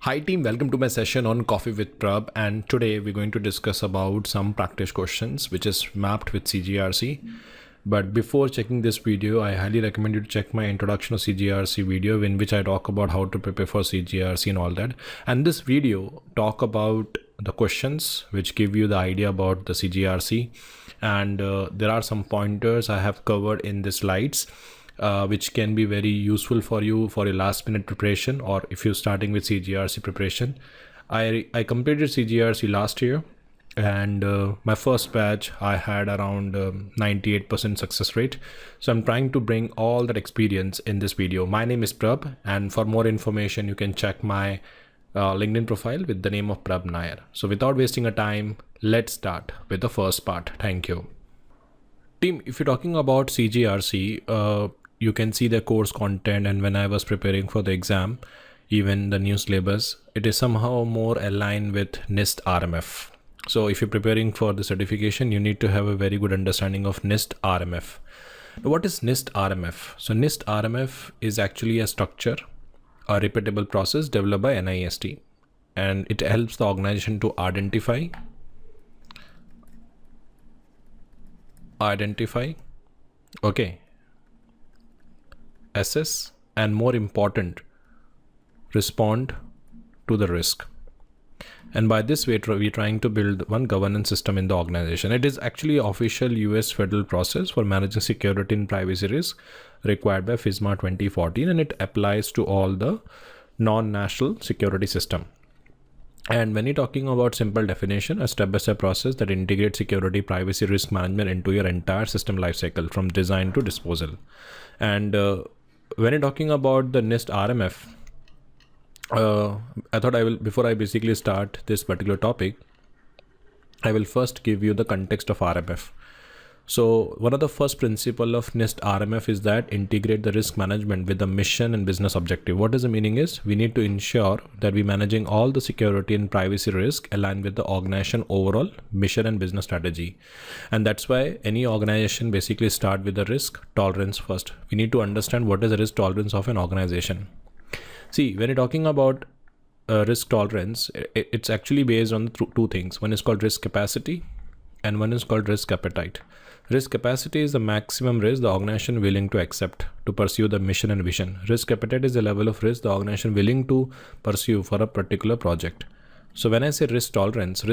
Hi team, welcome to my session on Coffee with Prabh, and today we're going to discuss about some practice questions which is mapped with CGRC. But before checking this video, I highly recommend you to check my introduction to CGRC video in which I talk about how to prepare for CGRC and all that. And this video talk about the questions which give you the idea about the CGRC, and there are some pointers I have covered in the slides which can be very useful for you for a last minute preparation, or if you're starting with CGRC preparation. I completed CGRC last year, and my first batch I had around 98% success rate. So I'm trying to bring all that experience in this video. My name is Prabh, and for more information you can check my LinkedIn profile with the name of Prabh Nair. So without wasting a time, let's start with the first part. Thank you. Team, if you're talking about CGRC, you can see the course content, and when I was preparing for the exam, even the new syllabus, it is somehow more aligned with NIST RMF. So if you're preparing for the certification, you need to have a very good understanding of NIST RMF. Now, what is NIST RMF? So NIST RMF is actually a structure, a repeatable process developed by NIST, and it helps the organization to identify, assess, and more important, respond to the risk. And by this way, we're trying to build one governance system in the organization. It is actually an official US federal process for managing security and privacy risk required by FISMA 2014, and it applies to all the non-national security system. And when you're talking about simple definition, a step-by-step process that integrates security, privacy, risk management into your entire system lifecycle from design to disposal. And when you're talking about the NIST RMF, I thought before I basically start this particular topic, I will first give you the context of RMF. So one of the first principle of NIST RMF is that integrate the risk management with the mission and business objective. What does the meaning is? We need to ensure that we're managing all the security and privacy risk aligned with the organization overall mission and business strategy. And that's why any organization basically start with the risk tolerance first. We need to understand what is the risk tolerance of an organization. See, when you're talking about risk tolerance, it's actually based on two things. One is called risk capacity and one is called risk appetite. Risk capacity is the maximum risk the organization willing to accept to pursue the mission and vision. Risk appetite is the level of risk the organization willing to pursue for a particular project. So when I say risk tolerance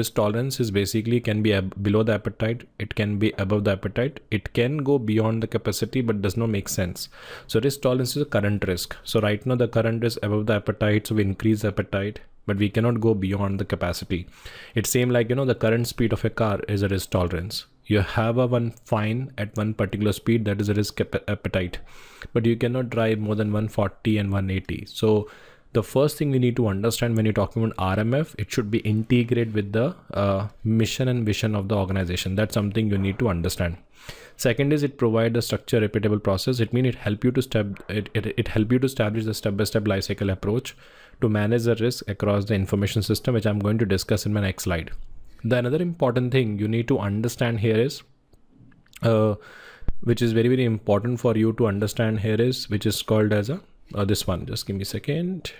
is basically can be below the appetite, it can be above the appetite, it can go beyond the capacity but does not make sense. So risk tolerance is a current risk. So right now the current is above the appetite, so we increase the appetite, but we cannot go beyond the capacity. It's same like, the current speed of a car is a risk tolerance. You have a one fine at one particular speed, that is a risk appetite, but you cannot drive more than 140 and 180. So the first thing we need to understand when you're talking about RMF, it should be integrated with the mission and vision of the organization. That's something you need to understand. Second is it provide a structure repeatable process. It means it help you to establish the step-by-step lifecycle approach to manage the risk across the information system, which I'm going to discuss in my next slide. The another important thing you need to understand here is, which is very, very important for you to understand here is, which is called as this one. Just give me a second.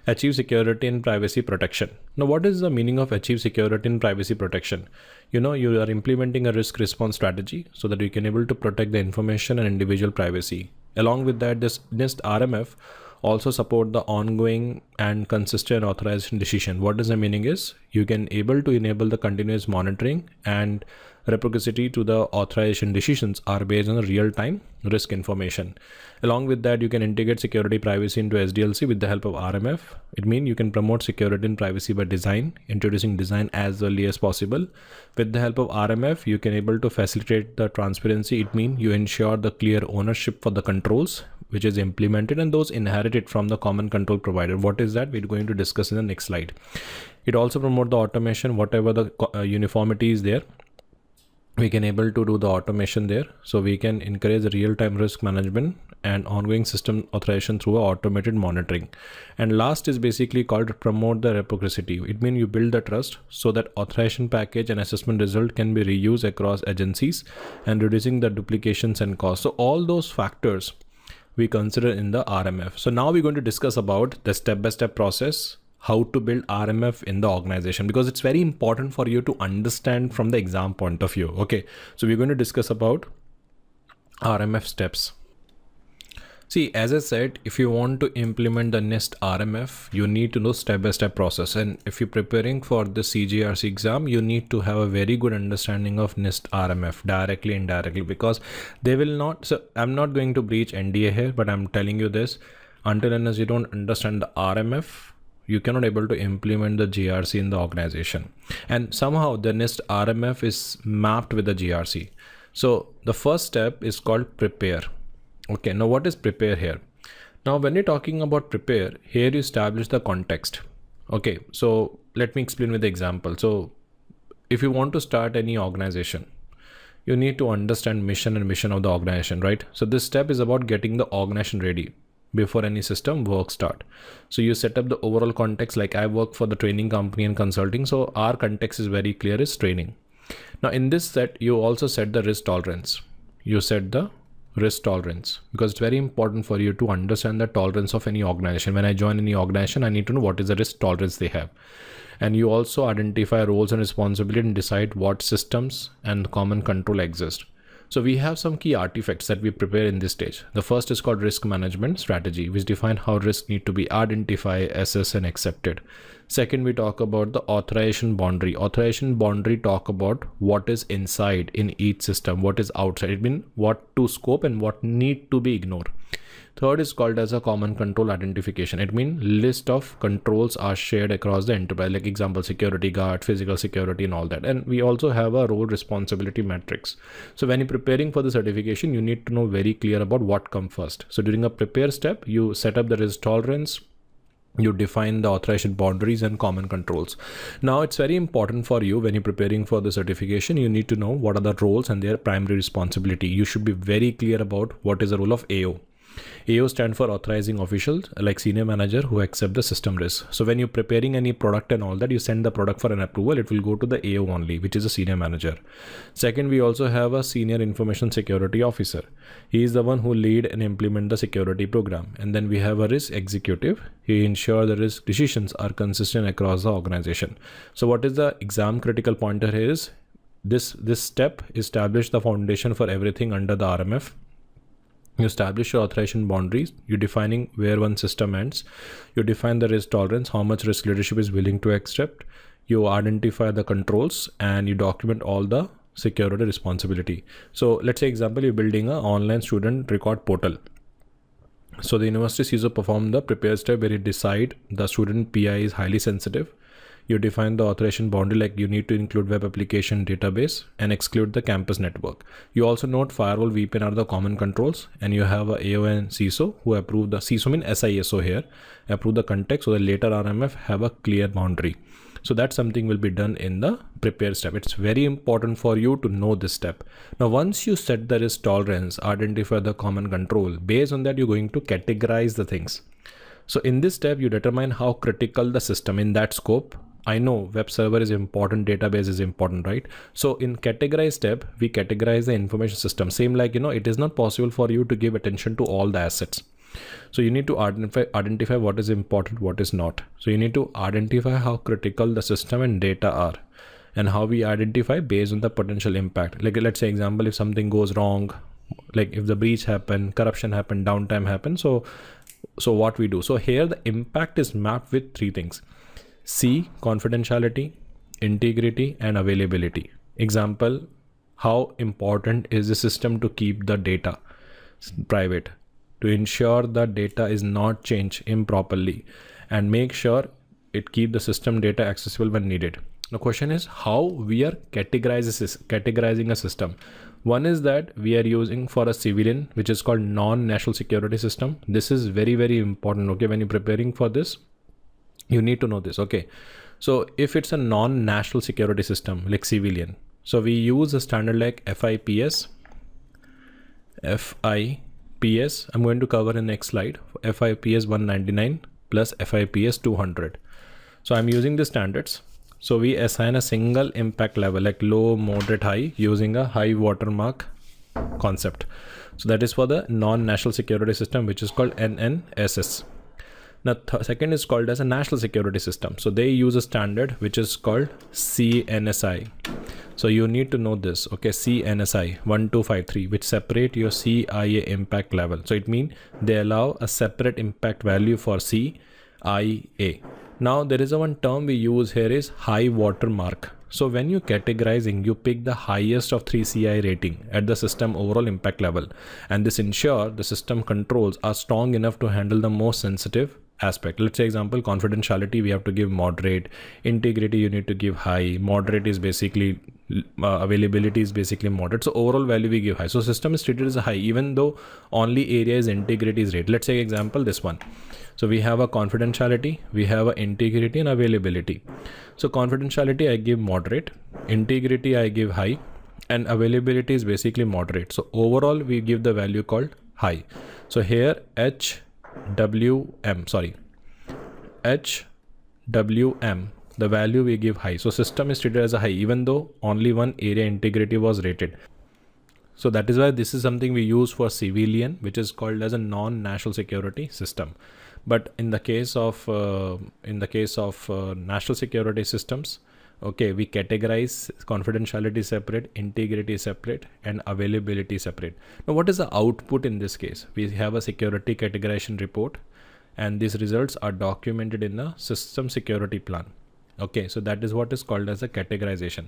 Achieve security and privacy protection. Now, what is the meaning of achieve security and privacy protection? You are implementing a risk response strategy so that you can able to protect the information and individual privacy. Along with that, this NIST RMF also support the ongoing and consistent authorization decision. What does the meaning is? You can able to enable the continuous monitoring, and reciprocity to the authorization decisions are based on the real-time risk information. Along with that, you can integrate security privacy into SDLC with the help of RMF. It means you can promote security and privacy by design, introducing design as early as possible. With the help of RMF, you can able to facilitate the transparency. It means you ensure the clear ownership for the controls which is implemented and those inherited from the common control provider. What is that? We're going to discuss in the next slide. It also promote the automation, whatever the uniformity is there, we can able to do the automation there. So we can encourage the real-time risk management and ongoing system authorization through automated monitoring. And last is basically called promote the reciprocity. It means you build the trust so that authorization package and assessment result can be reused across agencies and reducing the duplications and costs. So all those factors we consider in the RMF. So now we're going to discuss about the step-by-step process, how to build RMF in the organization, because it's very important for you to understand from the exam point of view. Okay, so we're going to discuss about RMF steps. See, as I said, if you want to implement the NIST RMF, you need to know step-by-step process. And if you're preparing for the CGRC exam, you need to have a very good understanding of NIST RMF directly, indirectly, because they will not. So I'm not going to breach NDA here, but I'm telling you this, until and unless you don't understand the RMF, you cannot able to implement the GRC in the organization. And somehow the NIST RMF is mapped with the GRC. So the first step is called prepare. Okay, now what is prepare here? Now when you're talking about prepare, here you establish the context. Okay, so let me explain with the example. So if you want to start any organization, you need to understand mission and mission of the organization, right? So this step is about getting the organization ready before any system work start. So you set up the overall context, like I work for the training company and consulting. So our context is very clear, is training. Now in this set, you also set the risk tolerance. You set the risk tolerance, because it's very important for you to understand the tolerance of any organization. When I join any organization, I need to know what is the risk tolerance they have. And you also identify roles and responsibility and decide what systems and common control exist. So we have some key artifacts that we prepare in this stage. The first is called risk management strategy, which define how risks need to be identified, assessed, and accepted. Second, we talk about the authorization boundary. Authorization boundary talk about what is inside in each system, what is outside. It means what to scope and what need to be ignored. Third is called as a common control identification. It means list of controls are shared across the enterprise, like example, security guard, physical security, and all that. And we also have a role responsibility matrix. So when you're preparing for the certification, you need to know very clear about what comes first. So during a prepare step, you set up the risk tolerance, you define the authorization boundaries and common controls. Now it's very important for you when you're preparing for the certification, you need to know what are the roles and their primary responsibility. You should be very clear about what is the role of AO. AO stand for authorizing officials, like senior manager who accept the system risk. So when you're preparing any product and all that, you send the product for an approval, it will go to the AO only, which is a senior manager. Second, we also have a senior information security officer. He is the one who lead and implement the security program. And then we have a risk executive. He ensure the risk decisions are consistent across the organization. So what is the exam critical pointer here is this step establish the foundation for everything under the RMF. You establish your authorization boundaries, you're defining where one system ends, you define the risk tolerance, how much risk leadership is willing to accept, you identify the controls, and you document all the security responsibility. So let's say example, you're building an online student record portal. So the university CISO perform the prepare step where you decide the student PI is highly sensitive. You define the authorization boundary, like you need to include web application database and exclude the campus network. You also note firewall, VPN are the common controls, and you have a AO and CISO who approve the CISO mean CISO here, approve the context so that later RMF have a clear boundary. So that's something will be done in the prepare step. It's very important for you to know this step. Now, once you set the risk tolerance, identify the common control, based on that, you're going to categorize the things. So in this step, you determine how critical the system in that scope. I know web server is important, database is important, right? So in categorize step, we categorize the information system. Same like, it is not possible for you to give attention to all the assets. So you need to identify what is important, what is not. So you need to identify how critical the system and data are, and how we identify based on the potential impact. Like let's say example, if something goes wrong, like if the breach happened, corruption happened, downtime happened. So what we do. So here the impact is mapped with three things. C, confidentiality, integrity, and availability. Example, how important is the system to keep the data private, to ensure the data is not changed improperly, and make sure it keep the system data accessible when needed. The question is how we are categorizing a system. One is that we are using for a civilian, which is called non-national security system. This is very, very important. Okay, when you're preparing for this, you need to know this. Okay, so if it's a non-national security system like civilian, so we use a standard like FIPS. I'm going to cover in next slide. FIPS 199 plus FIPS 200. So I'm using the standards. So we assign a single impact level like low, moderate, high using a high watermark concept. So that is for the non-national security system, which is called NNSS. Now second is called as a national security system. So they use a standard which is called CNSSI. So you need to know this, okay? CNSSI 1253, which separate your CIA impact level. So it means they allow a separate impact value for CIA. Now there is a one term we use here is high watermark. So when you categorizing, you pick the highest of 3 CI rating at the system overall impact level, and this ensure the system controls are strong enough to handle the most sensitive aspect. Let's say example, confidentiality we have to give moderate, integrity you need to give high, moderate is basically availability is basically moderate, so overall value we give high. So system is treated as a high even though only area is integrity is rate. Let's say example this one. So we have a confidentiality, we have a integrity and availability. So confidentiality I give moderate, integrity I give high, and availability is basically moderate. So overall we give the value called high. So here HWM, the value we give high. So system is treated as a high even though only one area integrity was rated. So that is why this is something we use for civilian, which is called as a non-national security system. But in the case of national security systems, okay, we categorize confidentiality separate, integrity separate, and availability separate. Now what is the output in this case? We have a security categorization report, and these results are documented in the system security plan. Okay, so that is what is called as a categorization.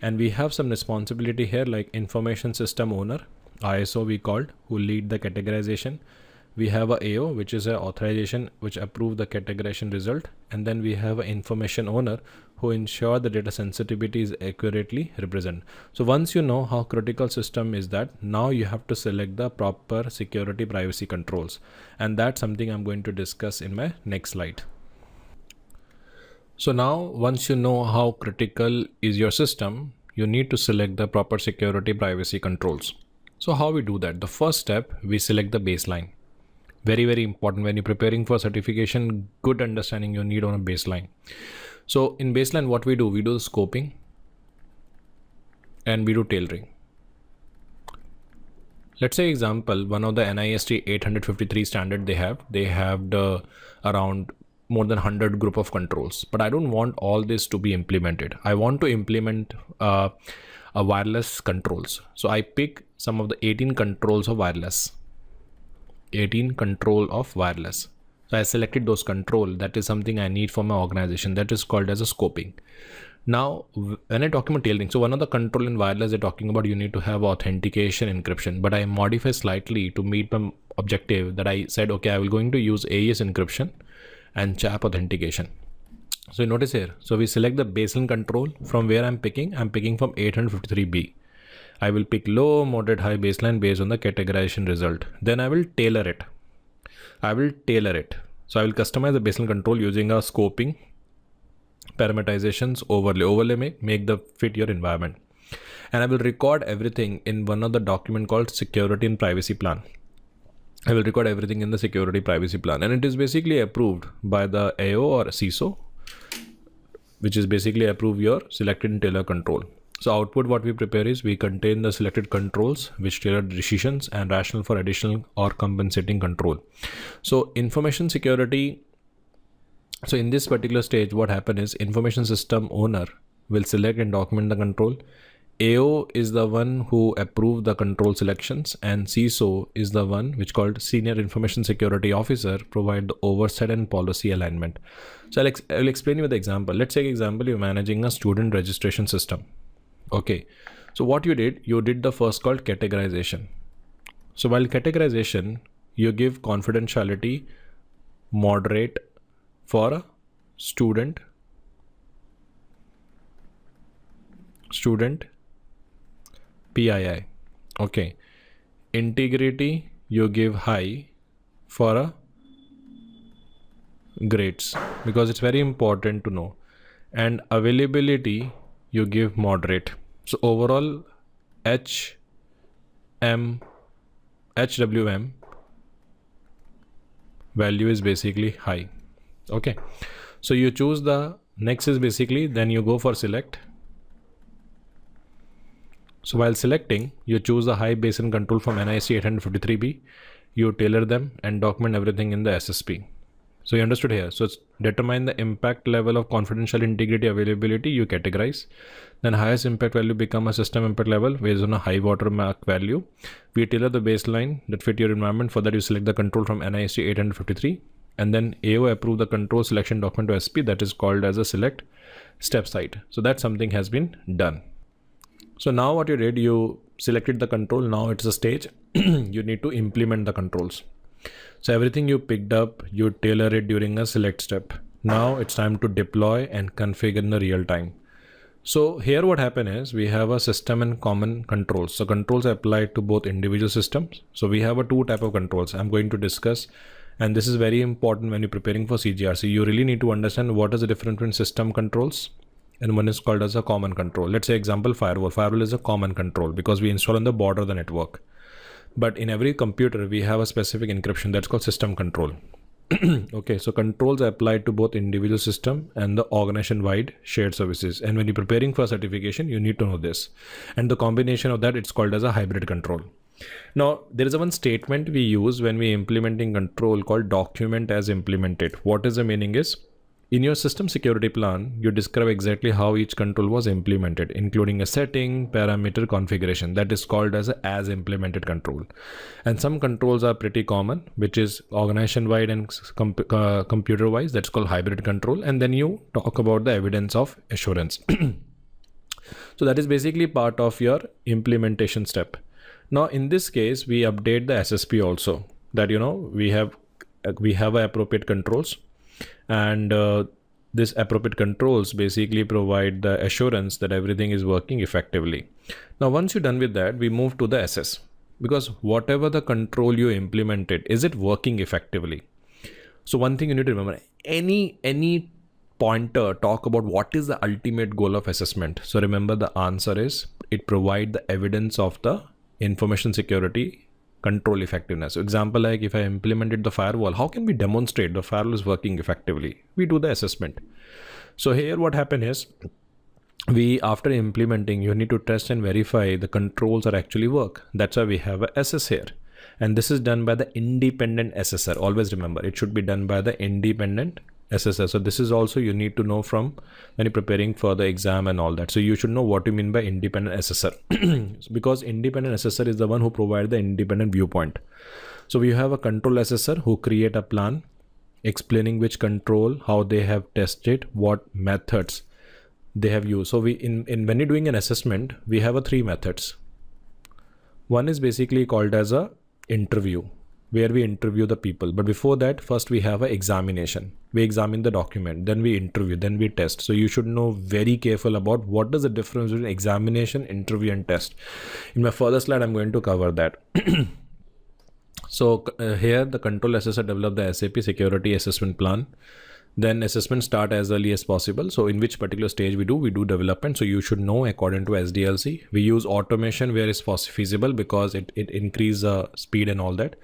And we have some responsibility here like information system owner, ISO we called, who lead the categorization. We have a AO, which is a authorization which approve the categorization result, and then we have an information owner who ensure the data sensitivity is accurately represented. So once you know how critical system is that, now you have to select the proper security privacy controls, and that's something I'm going to discuss in my next slide. So now once you know how critical is your system, you need to select the proper security privacy controls. So how we do that? The first step, we select the baseline. Very, very important when you're preparing for certification, good understanding you need on a baseline. So in baseline, what we do scoping and we do tailoring. Let's say example, one of the NIST 853 standard they have the around more than 100 group of controls, but I don't want all this to be implemented. I want to implement a wireless controls. So I pick some of the 18 controls of wireless. 18 control of wireless. So I selected those control. That is something I need for my organization. That is called as a scoping. Now, when I talk about tailoring, so one of the control in wireless they're talking about you need to have authentication encryption, but I modify slightly to meet my objective that I said, okay, I will going to use AES encryption and CHAP authentication. So notice here, so we select the baseline control from where I'm picking from 853B. I will pick low, moderate, high baseline based on the categorization result. Then I will tailor it. So I will customize the baseline control using a scoping, parameterizations, overlay make the fit your environment. And I will record everything in one of the document called security and privacy plan. I will record everything in the security privacy plan, and it is basically approved by the AO or CISO, which is basically approve your selected and tailor control. So output what we prepare is we contain the selected controls which tailor decisions and rational for additional or compensating control. So information security. So in this particular stage, what happen is information system owner will select and document the control. AO is the one who approve the control selections, and CISO is the one which called Senior Information Security Officer provide the oversight and policy alignment. So I'll explain you with the example. Let's take example, you're managing a student registration system. Okay, so what you did the first called categorization. So while categorization, you give confidentiality moderate for a student PII. Okay, integrity you give high for a grades because it's very important to know, and availability you give moderate. So overall HWM value is basically high. Okay, so you choose the next is basically then you go for select. So while selecting, you choose the high baseline control from NIST 853B, you tailor them and document everything in the SSP. So you understood here. So it's determine the impact level of confidential integrity availability, you categorize. Then highest impact value become a system impact level based on a high watermark value. We tailor the baseline that fit your environment. For that you select the control from NIST 853 and then AO approve the control selection document to SP, that is called as a select step site. So that something has been done. So now what you did, you selected the control. Now it's a stage. You need to implement the controls. So everything you picked up, you tailor it during a select step. Now it's time to deploy and configure in the real time. So here what happened is we have a system and common controls. So controls apply to both individual systems. So we have a two type of controls I'm going to discuss. And this is very important when you're preparing for CGRC. You really need to understand what is the difference between system controls and one is called as a common control. Let's say example firewall. Firewall is a common control because we install on the border of the network. But in every computer, we have a specific encryption that's called system control. Okay, so controls are applied to both individual system and the organization-wide shared services. And when you're preparing for certification, you need to know this. And the combination of that, it's called as a hybrid control. Now, there is one statement we use when we implementing control called document as implemented. What is the meaning is, in your system security plan, you describe exactly how each control was implemented, including a setting, parameter, configuration. That is called as implemented control. And some controls are pretty common, which is organization-wide and computer-wise. That's called hybrid control. And then you talk about the evidence of assurance. So that is basically part of your implementation step. Now, in this case, we update the SSP also. That we have appropriate controls. And this appropriate controls basically provide the assurance that everything is working effectively. Now, once you're done with that, we move to the SS, because whatever the control you implemented, is it working effectively? So one thing you need to remember, any pointer talk about what is the ultimate goal of assessment. So remember the answer is it provide the evidence of the information security control effectiveness. So example, like if I implemented the firewall, how can we demonstrate the firewall is working effectively? We do the assessment. So here what happened is, after implementing, you need to test and verify the controls are actually work. That's why we have a SS here. And this is done by the independent assessor. Always remember, it should be done by the independent assessor. So this is also you need to know from when you're preparing for the exam and all that. So you should know what you mean by independent assessor. Because independent assessor is the one who provides the independent viewpoint. So we have a control assessor who create a plan explaining which control, how they have tested, what methods they have used. So when you're doing an assessment, we have three methods. One is basically called as a interview, where we interview the people. But before that, first we have an examination. We examine the document, then we interview, then we test. So you should know very careful about what is the difference between examination, interview and test. In my further slide, I'm going to cover that. So here the control assessor develop the SAP security assessment plan. Then assessment start as early as possible. So in which particular stage we do development. So you should know according to SDLC. We use automation where it's feasible because it increase speed and all that.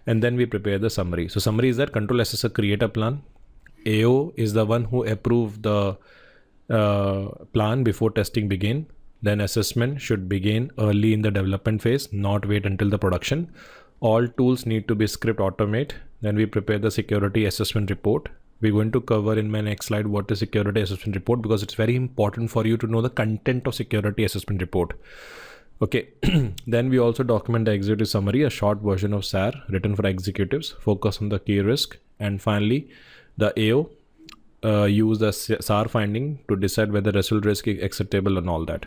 And then we prepare the summary. So summary is that control assessor create a plan. AO is the one who approve the plan before testing begin. Then assessment should begin early in the development phase, not wait until the production. All tools need to be script automate. Then we prepare the security assessment report. We're going to cover in my next slide what is security assessment report, because it's very important for you to know the content of security assessment report. Okay, then we also document the executive summary, a short version of SAR written for executives, focus on the key risk. And finally, the AO use the SAR finding to decide whether result risk is acceptable and all that.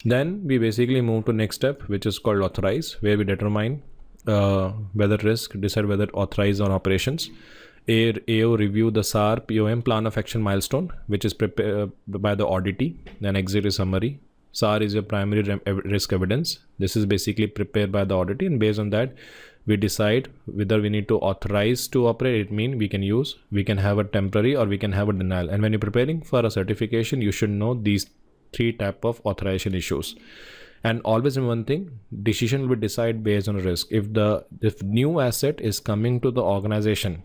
Then we basically move to next step, which is called authorize, where we determine whether risk, decide whether authorize on operations. AO review the SAR POM plan of action milestone, which is prepared by the auditee. Then executive summary. SAR is your primary risk evidence. This is basically prepared by the auditee, and based on that, we decide whether we need to authorize to operate. It means we can have a temporary or we can have a denial. And when you're preparing for a certification, you should know these three type of authorization issues. And always remember one thing, decision will be decided based on risk. If new asset is coming to the organization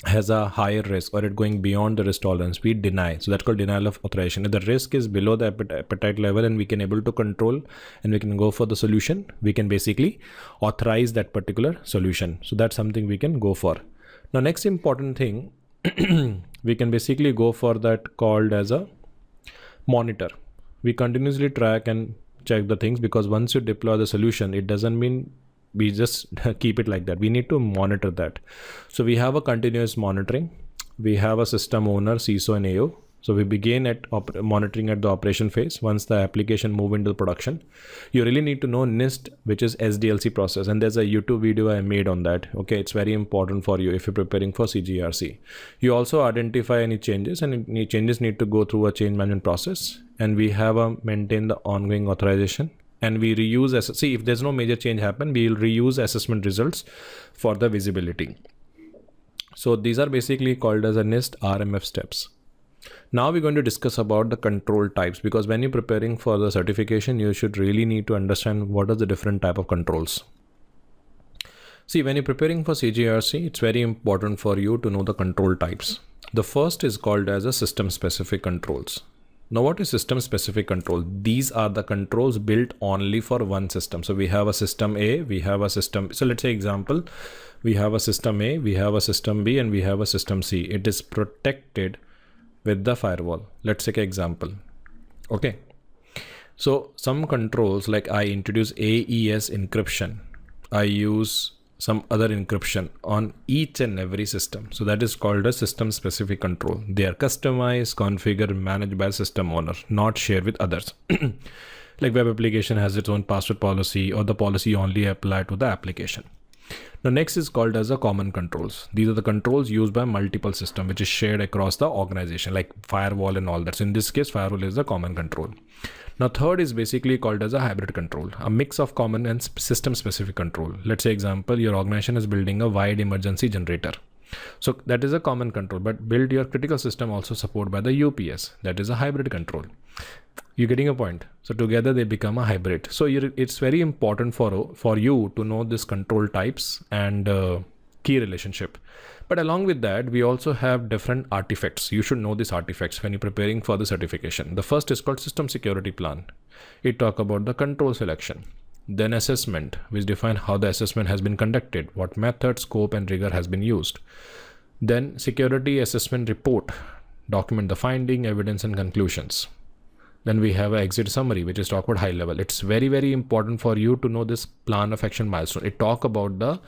has a higher risk or it going beyond the risk tolerance, we deny. So that's called denial of authorization. If the risk is below the appetite level and we can able to control and we can go for the solution, we can basically authorize that particular solution. So that's something we can go for. Now, next important thing, we can basically go for that called as a monitor. We continuously track and check the things, because once you deploy the solution, it doesn't mean we just keep it like that. We need to monitor that. So we have a continuous monitoring. We have a system owner, CISO and AO. So we begin at monitoring at the operation phase. Once the application move into production, you really need to know NIST, which is SDLC process. And there's a YouTube video I made on that. Okay, it's very important for you if you're preparing for CGRC. You also identify any changes, and any changes need to go through a change management process. And we have a maintain the ongoing authorization. And we reuse, see, if there's no major change happen, we'll reuse assessment results for the visibility. So these are basically called as a NIST RMF steps. Now we're going to discuss about the control types, because when you're preparing for the certification, you should really need to understand what are the different type of controls. See, when you're preparing for CGRC, it's very important for you to know the control types. The first is called as a system specific controls. Now, what is system specific control? These are the controls built only for one system. So we have a system A, we have a system. So let's say example, we have a system A, we have a system B, and we have a system C. It is protected with the firewall. Let's take an example. Okay. So some controls, like I introduce AES encryption. I use some other encryption on each and every system. So that is called a system specific control. They are customized, configured, managed by system owner, not shared with others. Like web application has its own password policy, or the policy only apply to the application. Now, next is called as a common controls. These are the controls used by multiple systems, which is shared across the organization, like firewall and all that. So in this case, firewall is the common control. Now, third is basically called as a hybrid control, a mix of common and system specific control. Let's say example, your organization is building a wide emergency generator. So that is a common control, but build your critical system also support by the UPS. That is a hybrid control. You're getting a point. So together they become a hybrid. So it's very important for you to know this control types and key relationship. But along with that, we also have different artifacts. You should know these artifacts when you're preparing for the certification. The first is called system security plan. It talk about the control selection. Then assessment, which define how the assessment has been conducted, what method, scope, and rigor has been used. Then security assessment report, document the finding, evidence, and conclusions. Then we have an exit summary, which is talk about high level. It's very, very important for you to know this plan of action milestone. It talk about the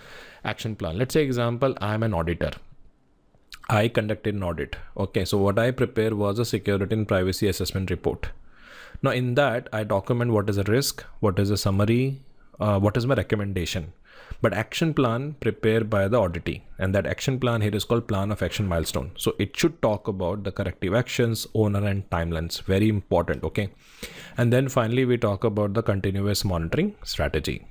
action plan. Let's say example, I'm an auditor. I conducted an audit. Okay, so what I prepared was a security and privacy assessment report. Now in that, I document what is a risk, what is a summary, what is my recommendation. But action plan prepared by the auditee, and that action plan here is called plan of action milestone. So it should talk about the corrective actions, owner, and timelines. Very important. Okay. And then finally, we talk about the continuous monitoring strategy.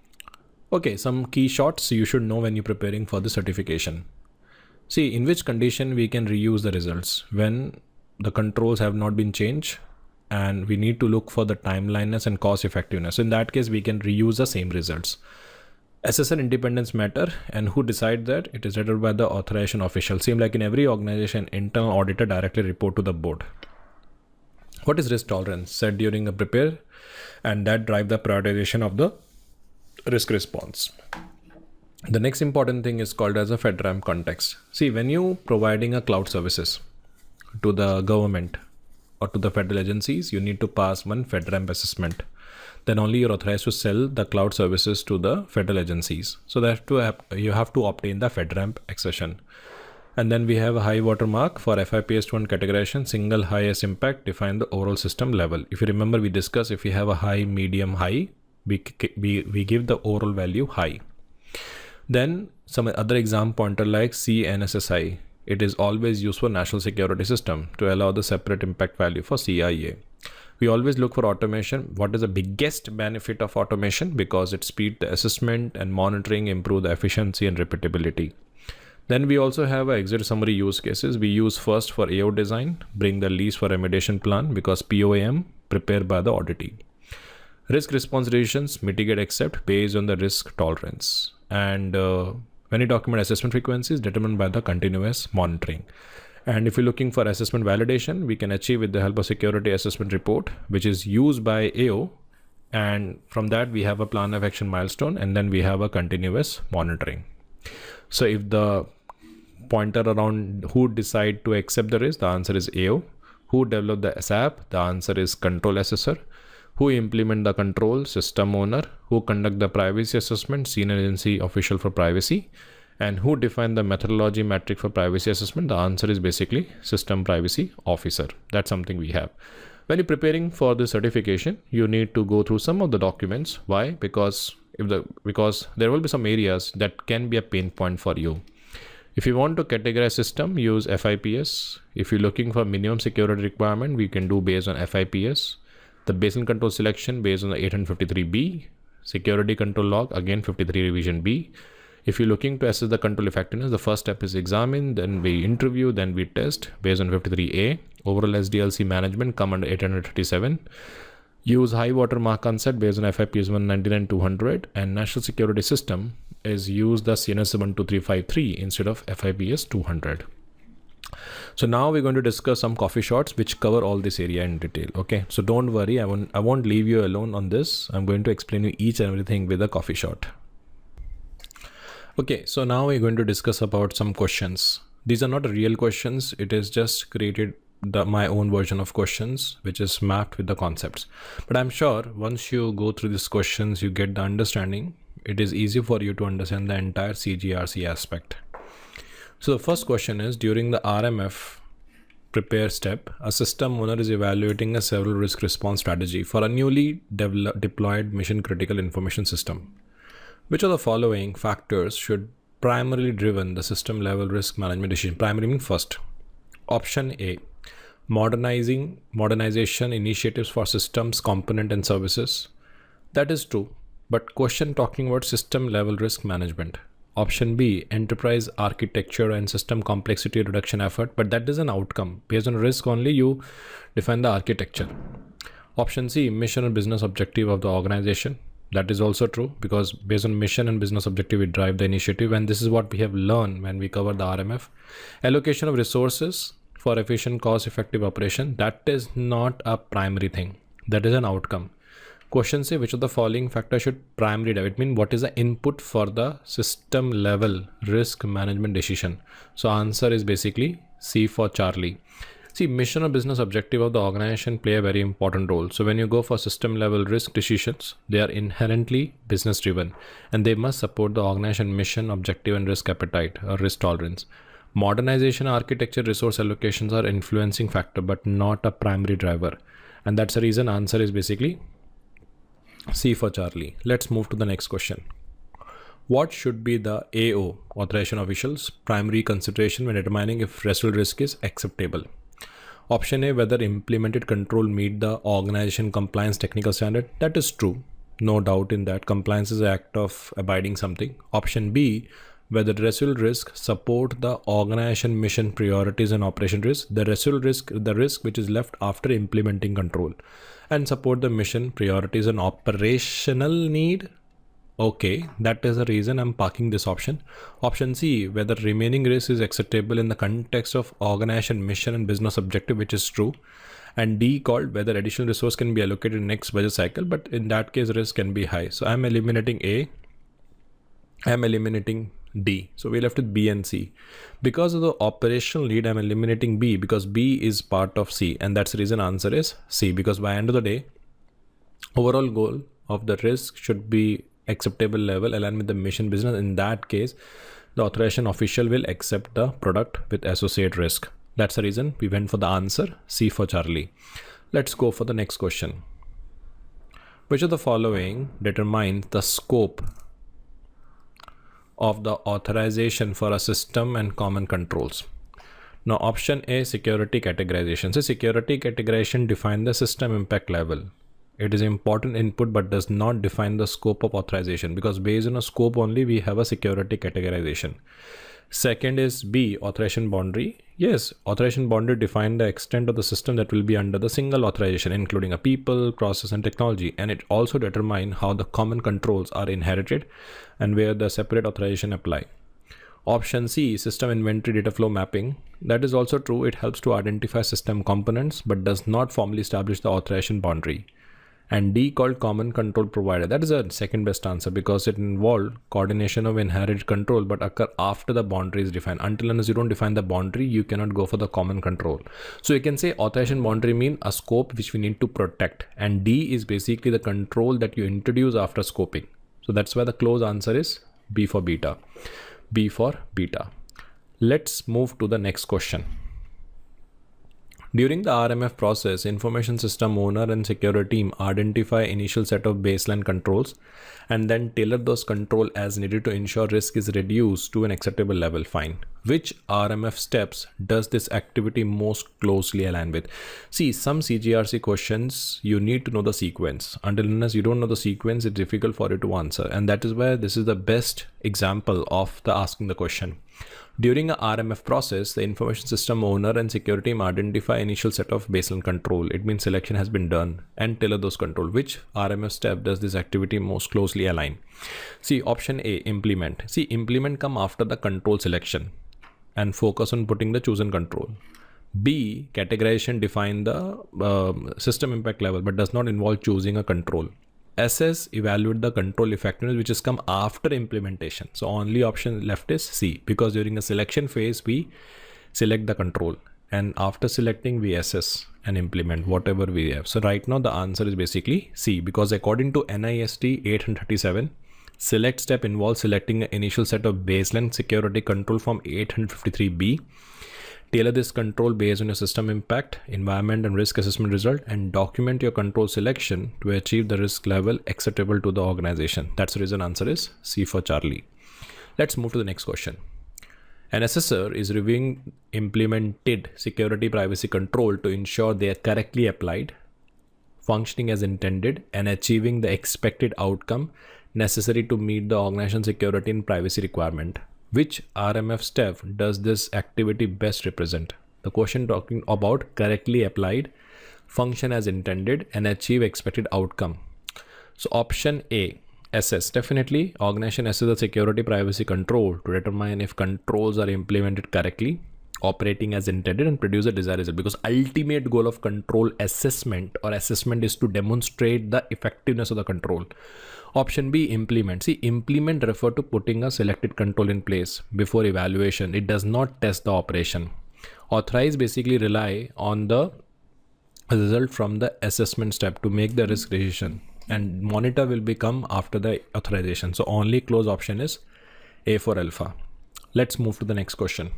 Okay. Some key shots you should know when you're preparing for the certification. See, in which condition we can reuse the results when the controls have not been changed, and we need to look for the timeliness and cost effectiveness. In that case, we can reuse the same results. SSL independence matter, and who decide that? It is decided by the authorization official. Same like in every organization, internal auditor directly report to the board. What is risk tolerance? Set during a prepare, and that drive the prioritization of the risk response. The next important thing is called as a FedRAMP context. See, when you providing a cloud services to the government or to the federal agencies, you need to pass one FedRAMP assessment. Then only you're authorized to sell the cloud services to the federal agencies. So that you have to obtain the FedRAMP accession. And then we have a high watermark for FIPS 1 categorization, single highest impact, define the overall system level. If you remember, we discussed if we have a high, medium, high, we give the overall value high. Then some other exam pointer like CNSSI. It is always used for national security system to allow the separate impact value for CIA. We always look for automation. What is the biggest benefit of automation? Because it speeds the assessment and monitoring, improve the efficiency and repeatability. Then we also have an exit summary use cases. We use first for AO design, bring the least for remediation plan, because POAM prepared by the auditee. Risk response decisions, mitigate, accept based on the risk tolerance. And Any document assessment frequency is determined by the continuous monitoring. And if you're looking for assessment validation, we can achieve with the help of security assessment report, which is used by AO. And from that, we have a plan of action milestone, and then we have a continuous monitoring. So if the pointer around who decide to accept the risk, the answer is AO. Who developed the SAP, the answer is control assessor. Who implement the control, system owner. Who conduct the privacy assessment, senior agency official for privacy. And who define the methodology metric for privacy assessment, the answer is basically system privacy officer. That's something we have. When you're preparing for the certification, you need to go through some of the documents. Why? Because there will be some areas that can be a pain point for you. If you want to categorize system, use FIPS. If you're looking for minimum security requirement, we can do based on FIPS. The baseline control selection based on the 853B. Security control log, again 53 revision B. If you're looking to assess the control effectiveness, the first step is examine, then we interview, then we test based on 53A. Overall SDLC management come under 837. Use high watermark concept based on FIPS 199-200, and national security system is use the CNSSI 12353 instead of FIPS 200. So now we're going to discuss some coffee shots which cover all this area in detail. Okay, so don't worry, I won't leave you alone on this. I'm going to explain you each and everything with a coffee shot. Okay, so now we're going to discuss about some questions. These are not real questions. It is just created my own version of questions, which is mapped with the concepts. But I'm sure once you go through these questions, you get the understanding. It is easy for you to understand the entire CGRC aspect. So the first question is, during the RMF prepare step, a system owner is evaluating a several risk response strategy for a newly deployed mission critical information system. Which of the following factors should primarily driven the system level risk management decision? Primary means first. Option A, modernization initiatives for systems, component and services. That is true, but question talking about system level risk management. Option B, enterprise architecture and system complexity reduction effort, but that is an outcome. Based on risk only, you define the architecture. Option C, mission or business objective of the organization. That is also true, because based on mission and business objective, we drive the initiative. And this is what we have learned when we cover the RMF. Allocation of resources for efficient, cost-effective operation. That is not a primary thing. That is an outcome. Question C, which of the following factors should primarily drive? It means what is the input for the system level risk management decision? So answer is basically C for Charlie. See, mission or business objective of the organization play a very important role. So when you go for system level risk decisions, they are inherently business driven and they must support the organization mission, objective and risk appetite or risk tolerance. Modernization, architecture, resource allocations are influencing factor, but not a primary driver. And that's the reason answer is basically C for Charlie. Let's move to the next question. What should be the AO, authorization officials, primary consideration when determining if residual risk is acceptable? Option A, whether implemented control meet the organization compliance technical standard. That is true. No doubt in that. Compliance is an act of abiding something. Option B, whether residual risk support the organization mission priorities and operation risk. The residual risk, the risk which is left after implementing control, and support the mission priorities and operational need. Okay, that is the reason I'm parking this option. Option C, whether remaining risk is acceptable in the context of organization mission and business objective, which is true. And D, called whether additional resource can be allocated in next budget cycle, but in that case risk can be high. So I'm eliminating A, I'm eliminating D. So we left with B and C. Because of the operational need, I'm eliminating B because B is part of C, and that's the reason answer is C, because by end of the day, overall goal of the risk should be acceptable level aligned with the mission business. In that case, the authorization official will accept the product with associate risk. That's the reason we went for the answer C for Charlie. Let's go for the next question. Which of the following determines the scope of the authorization for a system and common controls? Now option A, security categorization. So security categorization define the system impact level. It is important input but does not define the scope of authorization, because based on a scope only we have a security categorization. Second is B, authorization boundary. Yes, authorization boundary define the extent of the system that will be under the single authorization, including a people, process and technology, and it also determine how the common controls are inherited and where the separate authorization apply. Option C, system inventory data flow mapping. That is also true. It helps to identify system components but does not formally establish the authorization boundary. And D, called common control provider. That is a second best answer because it involved coordination of inherited control but occur after the boundary is defined. Until unless you don't define the boundary, you cannot go for the common control. So you can say authorization boundary mean a scope which we need to protect, and D is basically the control that you introduce after scoping. So that's why the close answer is B for beta. B for beta. Let's move to the next question. During the RMF process, information system owner and security team identify initial set of baseline controls and then tailor those controls as needed to ensure risk is reduced to an acceptable level. Fine. Which RMF steps does this activity most closely align with? See, some CGRC questions, you need to know the sequence. Until unless you don't know the sequence, it's difficult for you to answer. And that is why this is the best example of the asking the question. During a RMF process, the information system owner and security team identify initial set of baseline control. It means selection has been done and tailor those control. Which RMF step does this activity most closely align? See, option A, implement. See, implement come after the control selection and focus on putting the chosen control. B, categorization define the system impact level but does not involve choosing a control. Assess, evaluate the control effectiveness, which is come after implementation. So only option left is C, because during the selection phase we select the control and after selecting we assess and implement whatever we have. So right now the answer is basically C, because according to NIST 837, select step involves selecting an initial set of baseline security control from 853B. Tailor this control based on your system impact, environment and risk assessment result, and document your control selection to achieve the risk level acceptable to the organization. That's the reason answer is C for Charlie. Let's move to the next question. An assessor is reviewing implemented security privacy control to ensure they are correctly applied, functioning as intended, and achieving the expected outcome necessary to meet the organization security and privacy requirement. Which RMF step does this activity best represent? The question talking about correctly applied, function as intended, and achieve expected outcome. So option A, assess. Definitely, organization assess the security privacy control to determine if controls are implemented correctly, operating as intended, and produce a desired result. Because ultimate goal of control assessment is to demonstrate the effectiveness of the control. Option B, implement. See, implement refer to putting a selected control in place before evaluation. It does not test the operation. Authorize basically rely on the result from the assessment step to make the risk decision, and monitor will become after the authorization. So only close option is A for alpha. Let's move to the next question.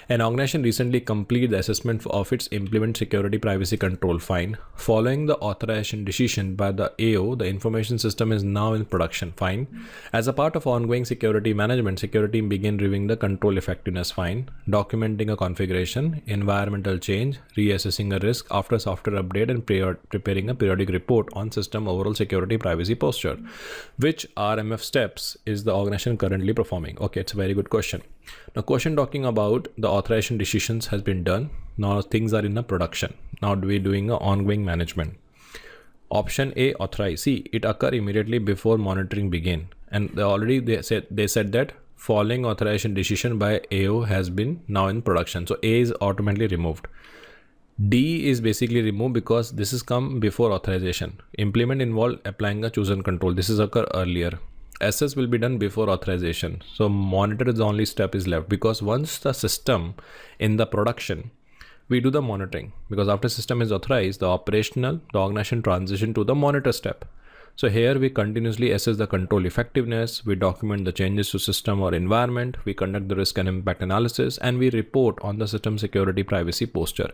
An organization recently completed the assessment of its implement security privacy control. Fine. Following the authorization decision by the AO, the information system is now in production. Fine. As a part of ongoing security management, security team begin reviewing the control effectiveness. Fine. Documenting a configuration, environmental change, reassessing a risk after software update, and preparing a periodic report on system overall security privacy posture. Which RMF steps is the organization currently performing? Okay, it's a very good question. Now, question talking about the authorization decisions has been done. Now things are in a production. Now we're doing a ongoing management. Option A, authorize. See, it occur immediately before monitoring begin. And they said that following authorization decision by AO has been now in production. So A is automatically removed. D is basically removed because this has come before authorization. Implement involve applying a chosen control. This is occur earlier. Assess will be done before authorization. So monitor is the only step is left, because once the system in the production, we do the monitoring, because after system is authorized, the organization transition to the monitor step. So here we continuously assess the control effectiveness, we document the changes to system or environment, we conduct the risk and impact analysis, and we report on the system security privacy posture.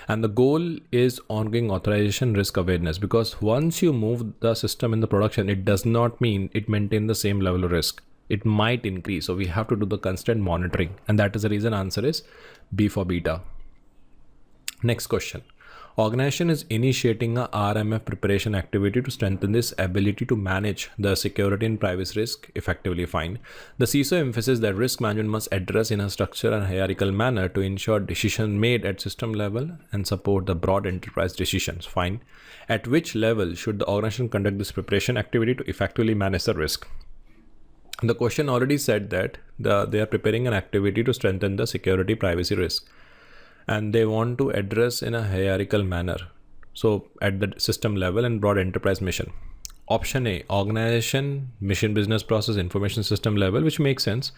And the goal is ongoing authorization risk awareness, because once you move the system in the production, it does not mean it maintains the same level of risk. It might increase. So we have to do the constant monitoring, and that is the reason answer is B for beta. Next question. Organization is initiating a RMF preparation activity to strengthen this ability to manage the security and privacy risk effectively. Fine. The CISO emphasizes that risk management must address in a structured and hierarchical manner to ensure decisions made at system level and support the broad enterprise decisions. Fine. At which level should the organization conduct this preparation activity to effectively manage the risk? The question already said that they are preparing an activity to strengthen the security privacy risk, and they want to address in a hierarchical manner. So at the system level and broad enterprise mission. Option A, organization, mission, business process, information system level, which makes sense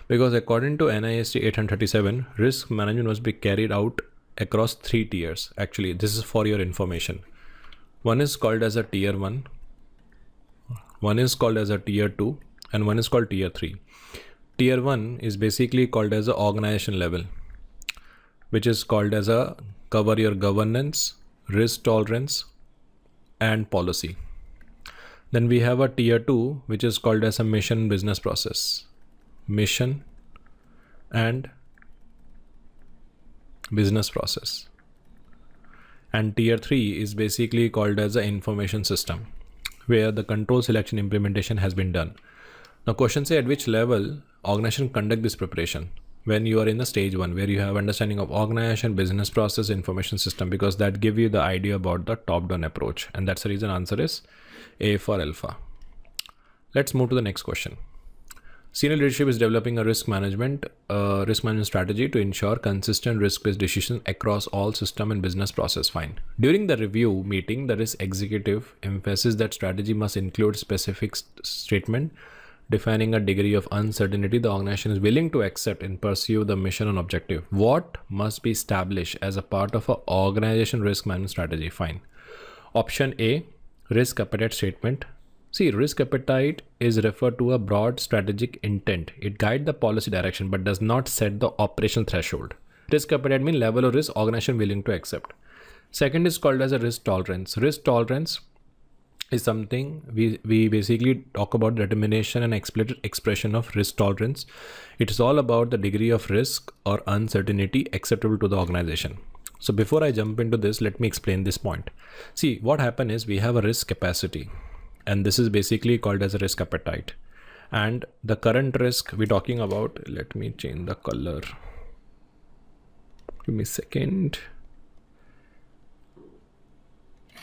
because according to NIST 837, risk management must be carried out across 3 tiers. Actually, this is for your information. One is called as a tier 1, one is called as a tier 2, and one is called tier 3. Tier 1 is basically called as a organization level, which is called as a cover your governance, risk tolerance, and policy. Then we have a tier 2, which is called as a mission, business process, mission and business process. And tier 3 is basically called as an information system, where the control selection implementation has been done. Now questions say at which level organization conduct this preparation. When you are in the stage 1, where you have understanding of organization, business process, information system, because that give you the idea about the top-down approach. And that's the reason answer is A for alpha. Let's move to the next question. Senior leadership is developing a risk management strategy to ensure consistent risk-based decisions across all system and business process. Fine. During the review meeting, the risk executive emphasizes that strategy must include specific statement defining a degree of uncertainty the organization is willing to accept and pursue the mission and objective. What must be established as a part of an organization risk management strategy? Fine. Option A, risk appetite statement. See, risk appetite is referred to a broad strategic intent. It guides the policy direction but does not set the operational threshold. Risk appetite means level of risk organization willing to accept. Second is called as a risk tolerance. Risk tolerance is something we basically talk about determination and explicit expression of risk tolerance. It is all about the degree of risk or uncertainty acceptable to the organization. So before I jump into this, let me explain this point. See, what happened is we have a risk capacity, and this is basically called as a risk appetite. And the current risk we're talking about, let me change the color. Give me a second.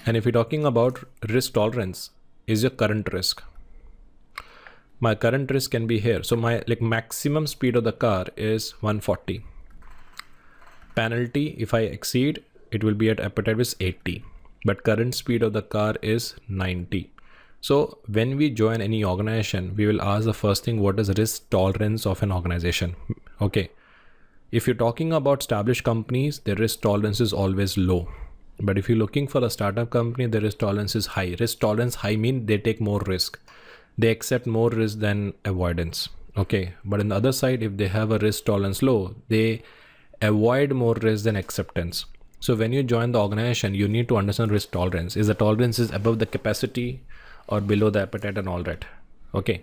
And if we're talking about risk tolerance, is your current risk. My current risk can be here. So my maximum speed of the car is 140. Penalty, if I exceed, it will be at appetite is 80. But current speed of the car is 90. So when we join any organization, we will ask the first thing, what is risk tolerance of an organization? Okay. If you're talking about established companies, their risk tolerance is always low. But if you're looking for a startup company, the risk tolerance is high. Risk tolerance high means they take more risk. They accept more risk than avoidance. Okay. But on the other side, if they have a risk tolerance low, they avoid more risk than acceptance. So when you join the organization, you need to understand risk tolerance. Is the tolerance is above the capacity or below the appetite and all that? Okay.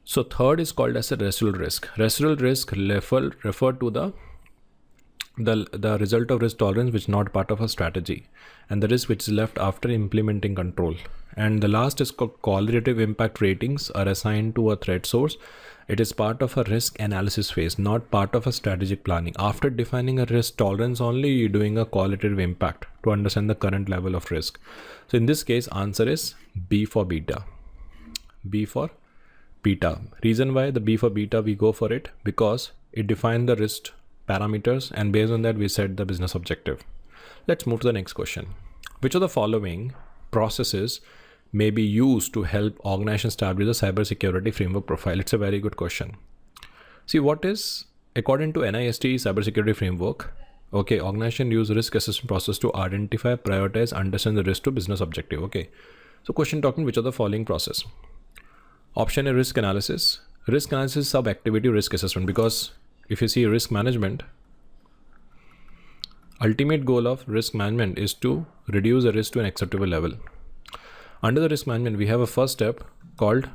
So third is called as a residual risk. Residual risk refer to the result of risk tolerance which is not part of a strategy, and the risk which is left after implementing control. And the last is called qualitative impact ratings are assigned to a threat source. It is part of a risk analysis phase, not part of a strategic planning. After defining a risk tolerance only, you're doing a qualitative impact to understand the current level of risk. So in this case, answer is B for beta. B for beta. Reason why the B for beta we go for it, because it defines the risk parameters, and based on that we set the business objective. Let's move to the next question. Which of the following processes may be used to help organizations establish a cybersecurity framework profile? It's a very good question. See, what is, according to NIST cybersecurity framework, okay, organization use risk assessment process to identify, prioritize, understand the risk to business objective. Okay, so question talking which of the following process? Option A, risk analysis. Risk analysis sub activity risk assessment, because if you see risk management, ultimate goal of risk management is to reduce the risk to an acceptable level. Under the risk management, we have a first step called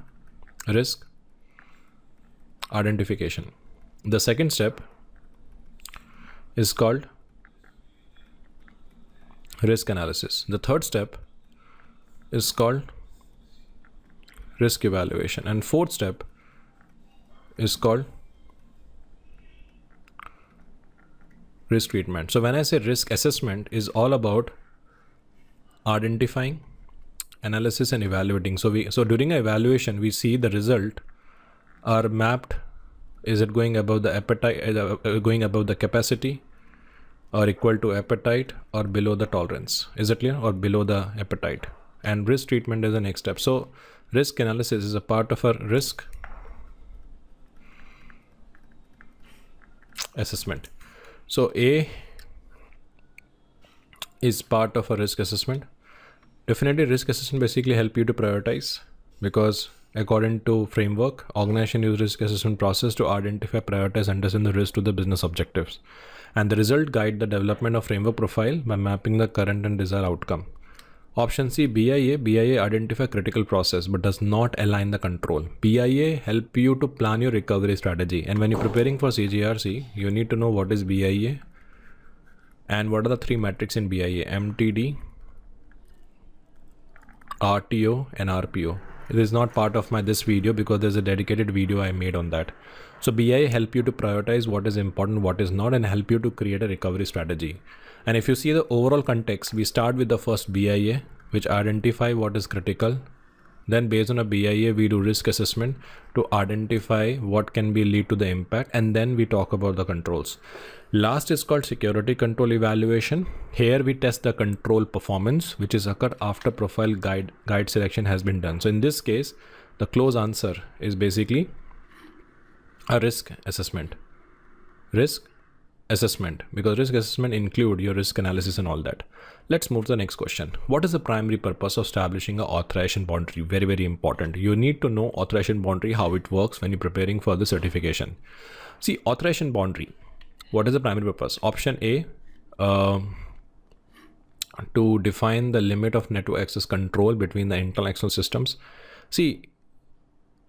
risk identification. The second step is called risk analysis. The third step is called risk evaluation. And fourth step is called risk treatment. So when I say risk assessment is all about identifying, analysis and evaluating. So during evaluation, we see the result are mapped? Is it going above the appetite, going above the capacity, or equal to appetite, or below the tolerance? Is it clear? Or below the appetite? And risk treatment is the next step. So risk analysis is a part of a risk assessment. So A is part of a risk assessment. Definitely risk assessment basically help you to prioritize, because according to framework, organization use risk assessment process to identify, prioritize, understand the risk to the business objectives. And the result guide the development of framework profile by mapping the current and desired outcome. Option C, BIA. BIA identify critical process but does not align the control. BIA help you to plan your recovery strategy. And when you're preparing for CGRC, you need to know what is BIA and what are the three metrics in BIA: MTD, RTO, and RPO. It is not part of this video because there's a dedicated video I made on that. So BIA help you to prioritize what is important, what is not, and help you to create a recovery strategy. And if you see the overall context, we start with the first BIA, which identify what is critical. Then based on a BIA, we do risk assessment to identify what can be lead to the impact. And then we talk about the controls. Last is called security control evaluation. Here we test the control performance, which is occurred after profile guide selection has been done. So in this case, the close answer is basically a risk assessment. Risk assessment, because risk assessment include your risk analysis and all that. Let's move to the next question. What is the primary purpose of establishing an authorization boundary? Very, very important. You need to know authorization boundary, how it works when you're preparing for the certification. See, authorization boundary. What is the primary purpose? Option A, to define the limit of network access control between the internal and external systems. See,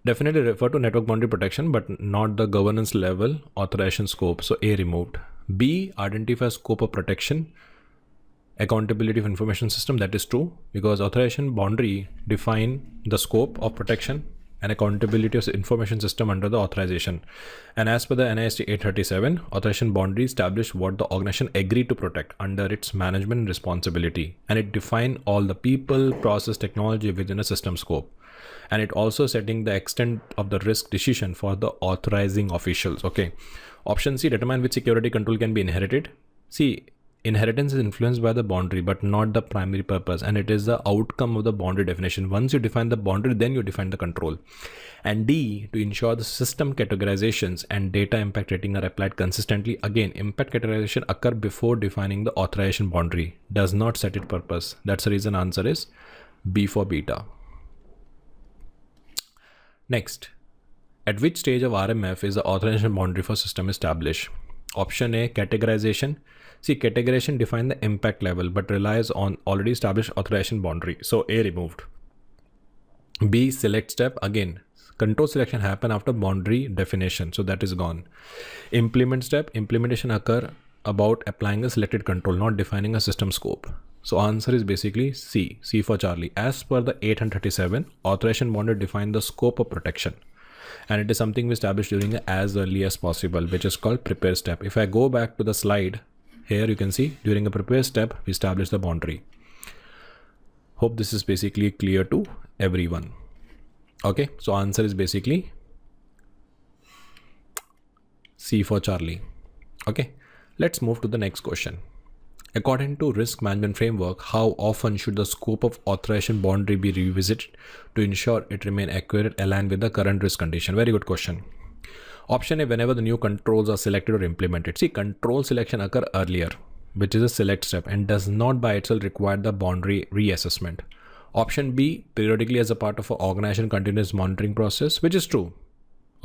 definitely refer to network boundary protection, but not the governance level authorization scope. So A removed. B, identify scope of protection, accountability of information system. That is true, because authorization boundary define the scope of protection and accountability of the information system under the authorization. And as per the NIST 837, authorization boundary establish what the organization agreed to protect under its management and responsibility. And it define all the people, process, technology within a system scope. And it also setting the extent of the risk decision for the authorizing officials. Okay. Option C, determine which security control can be inherited. See, inheritance is influenced by the boundary, but not the primary purpose. And it is the outcome of the boundary definition. Once you define the boundary, then you define the control. And D, to ensure the system categorizations and data impact rating are applied consistently. Again, impact categorization occur before defining the authorization boundary. Does not set its purpose. That's the reason answer is B for beta. Next, at which stage of RMF is the authorization boundary for system established? Option A, categorization. See, categorization define the impact level, but relies on already established authorization boundary. So A removed. B, select step. Again, control selection happen after boundary definition. So that is gone. Implement step. Implementation occur about applying a selected control, not defining a system scope. So answer is basically C. C for Charlie. As per the 837, authorization boundary define the scope of protection. And it is something we established during as early as possible, which is called prepare step. If I go back to the slide, here you can see during a prepare step, we establish the boundary. Hope this is basically clear to everyone. Okay, so answer is basically C for Charlie. Okay, let's move to the next question. According to risk management framework, how often should the scope of authorization boundary be revisited to ensure it remain accurate, aligned with the current risk condition? Very good question. Option A, whenever the new controls are selected or implemented. See, control selection occur earlier, which is a select step, and does not by itself require the boundary reassessment. Option B, periodically as a part of an organization continuous monitoring process, which is true.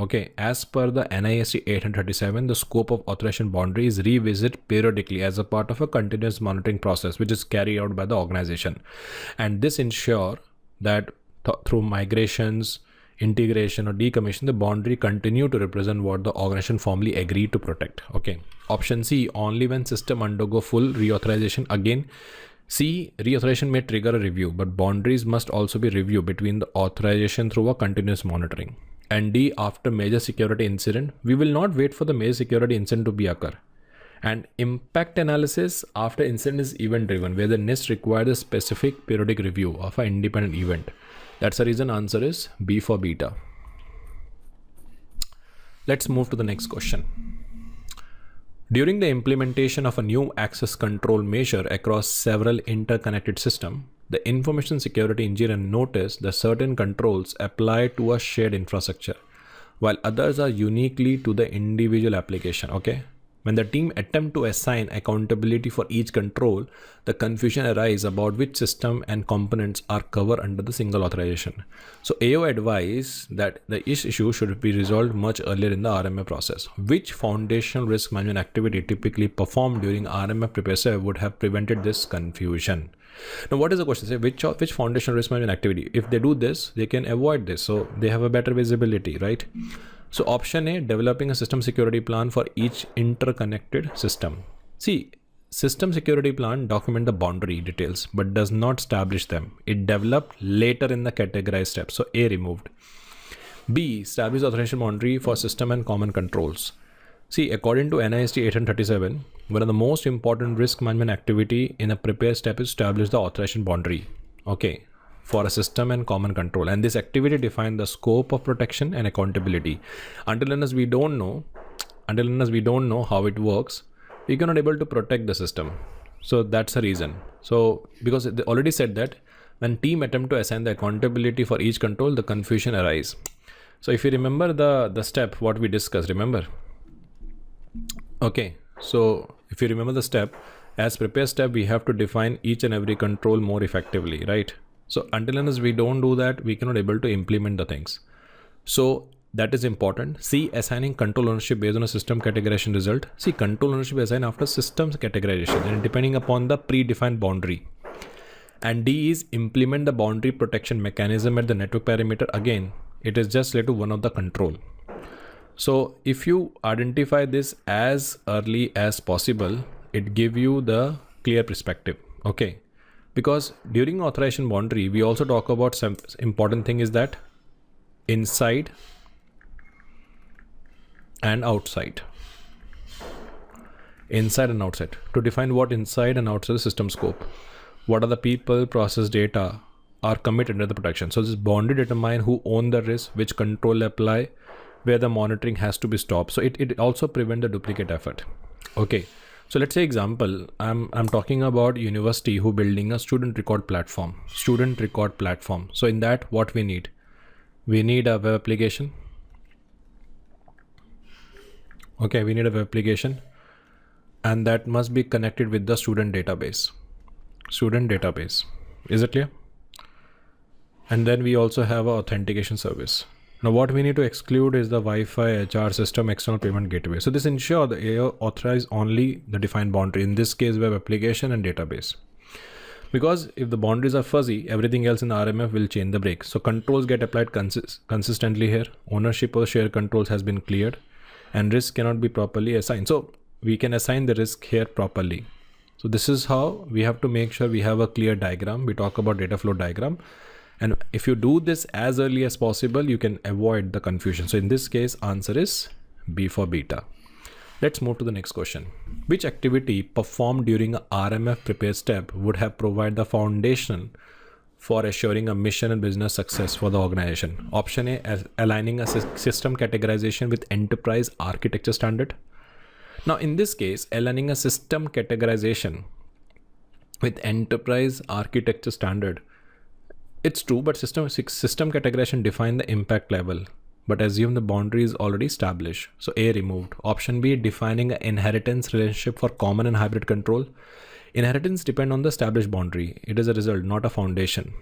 Okay, as per the NIST 837, the scope of authorization boundary is revisited periodically as a part of a continuous monitoring process, which is carried out by the organization. And this ensure that through migrations, integration or decommission, the boundary continue to represent what the organization formally agreed to protect. Okay. Option C, only when system undergo full reauthorization. Again, C, reauthorization may trigger a review, but boundaries must also be reviewed between the authorization through a continuous monitoring. And D, after major security incident, we will not wait for the major security incident to be occur. And impact analysis after incident is event driven, where the NIST requires a specific periodic review of an independent event. That's the reason answer is B for beta. Let's move to the next question. During the implementation of a new access control measure across several interconnected systems, the information security engineer noticed that certain controls apply to a shared infrastructure, while others are uniquely to the individual application. Okay. When the team attempt to assign accountability for each control, the confusion arises about which system and components are covered under the single authorization. So AO advised that the issue should be resolved much earlier in the RMF process. Which foundational risk management activity typically performed during RMF prepare step would have prevented this confusion? Now, what is the question? Say which foundational risk management activity? If they do this, they can avoid this. So they have a better visibility, right? So option A, developing a system security plan for each interconnected system. See, system security plan document the boundary details, but does not establish them. It developed later in the categorized step. So A removed. B, establish authorization boundary for system and common controls. See, according to NIST 837, one of the most important risk management activity in a prepare step is establish the authorization boundary. Okay. For a system and common control, and this activity defines the scope of protection and accountability. Until unless we don't know how it works, we cannot able to protect the system. So that's the reason. So because they already said that when team attempt to assign the accountability for each control, the confusion arises. So if you remember the step what we discussed, remember? Okay. So if you remember the step, as prepare step, we have to define each and every control more effectively, right? So until unless we don't do that, we cannot able to implement the things. So that is important. C, assigning control ownership based on a system categorization result. See, control ownership assigned after systems categorization and depending upon the predefined boundary. And D is implement the boundary protection mechanism at the network parameter. Again, it is just related to one of the control. So if you identify this as early as possible, it give you the clear perspective. Okay. Because during authorization boundary, we also talk about some important thing is that inside and outside. Inside and outside. To define what inside and outside the system scope. What are the people, process, data are committed under the protection. So this boundary determine who own the risk, which control apply, where the monitoring has to be stopped. So it also prevent the duplicate effort. Okay. So let's say example, I'm talking about university who building a student record platform. So in that, what we need? We need a web application. Okay, we need a web application and that must be connected with the student database. Is it clear? And then we also have an authentication service. Now what we need to exclude is the Wi-Fi, HR system, external payment gateway. So this ensure the AO authorize only the defined boundary, in this case web application and database. Because if the boundaries are fuzzy, everything else in the RMF will chain the break. So controls get applied consistently here. Ownership of shared controls has been cleared and risk cannot be properly assigned. So we can assign the risk here properly. So this is how we have to make sure we have a clear diagram. We talk about data flow diagram. And if you do this as early as possible, you can avoid the confusion. So in this case, answer is B for beta. Let's move to the next question. Which activity performed during a RMF prepare step would have provided the foundation for assuring a mission and business success for the organization? Option A, aligning a system categorization with enterprise architecture standard. Now in this case, aligning a system categorization with enterprise architecture standard, it's true, but system categorization define the impact level, but assume the boundary is already established. So A removed. Option B, defining an inheritance relationship for common and hybrid control. Inheritance depend on the established boundary. It is a result, not a foundation.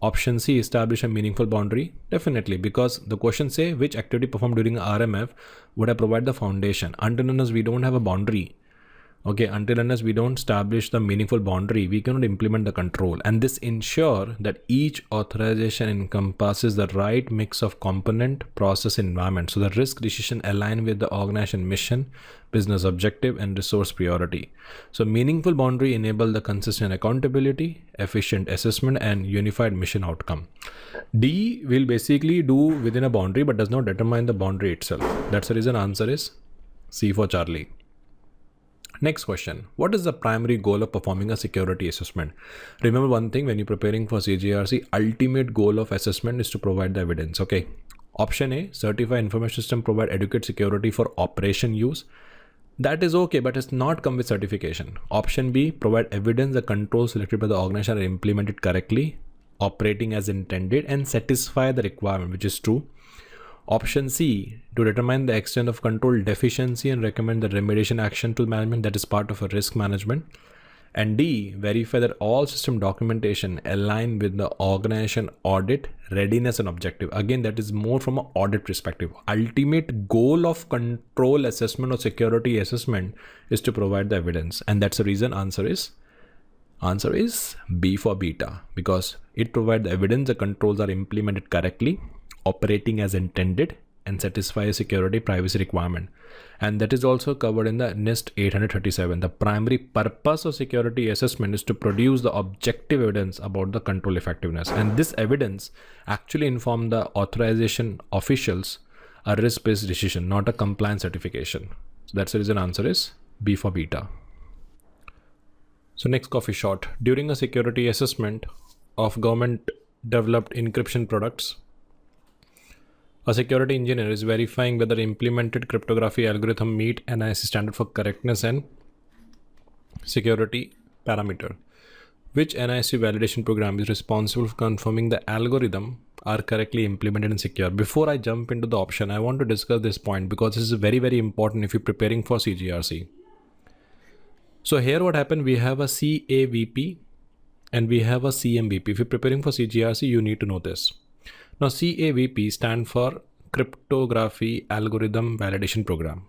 Option C, establish a meaningful boundary. Definitely, because the question say which activity performed during RMF would have provided the foundation. Until unless we don't have a boundary, okay, until unless we don't establish the meaningful boundary, we cannot implement the control. And this ensure that each authorization encompasses the right mix of component, process, environment. So the risk decision align with the organization mission, business objective, and resource priority. So meaningful boundary enable the consistent accountability, efficient assessment, and unified mission outcome. D will basically do within a boundary, but does not determine the boundary itself. That's the reason answer is C for Charlie. Next question. What is the primary goal of performing a security assessment? Remember one thing, when you're preparing for CGRC, ultimate goal of assessment is to provide the evidence. Okay. Option A, certify information system provide adequate security for operation use. That is okay, but it's not come with certification. Option B, provide evidence the controls selected by the organization are implemented correctly, operating as intended, and satisfy the requirement, which is true. Option C, to determine the extent of control deficiency and recommend the remediation action to management, that is part of a risk management. And D, verify that all system documentation align with the organization audit readiness and objective. Again, that is more from an audit perspective. Ultimate goal of control assessment or security assessment is to provide the evidence. And that's the reason answer is B for beta, because it provides the evidence the controls are implemented correctly, operating as intended, and satisfy a security privacy requirement. And that is also covered in the NIST 837. The primary purpose of security assessment is to produce the objective evidence about the control effectiveness. And this evidence actually inform the authorization officials a risk-based decision, not a compliance certification. So that's the reason answer is B for beta. So next coffee shot. During a security assessment of government developed encryption products, a security engineer is verifying whether implemented cryptography algorithm meet NIST standard for correctness and security parameter. Which NIST validation program is responsible for confirming the algorithm are correctly implemented and secure? Before I jump into the option, I want to discuss this point because this is very, very important if you're preparing for CGRC. So here what happened, we have a CAVP and we have a CMVP. If you're preparing for CGRC, you need to know this. Now CAVP stands for Cryptography Algorithm Validation Program.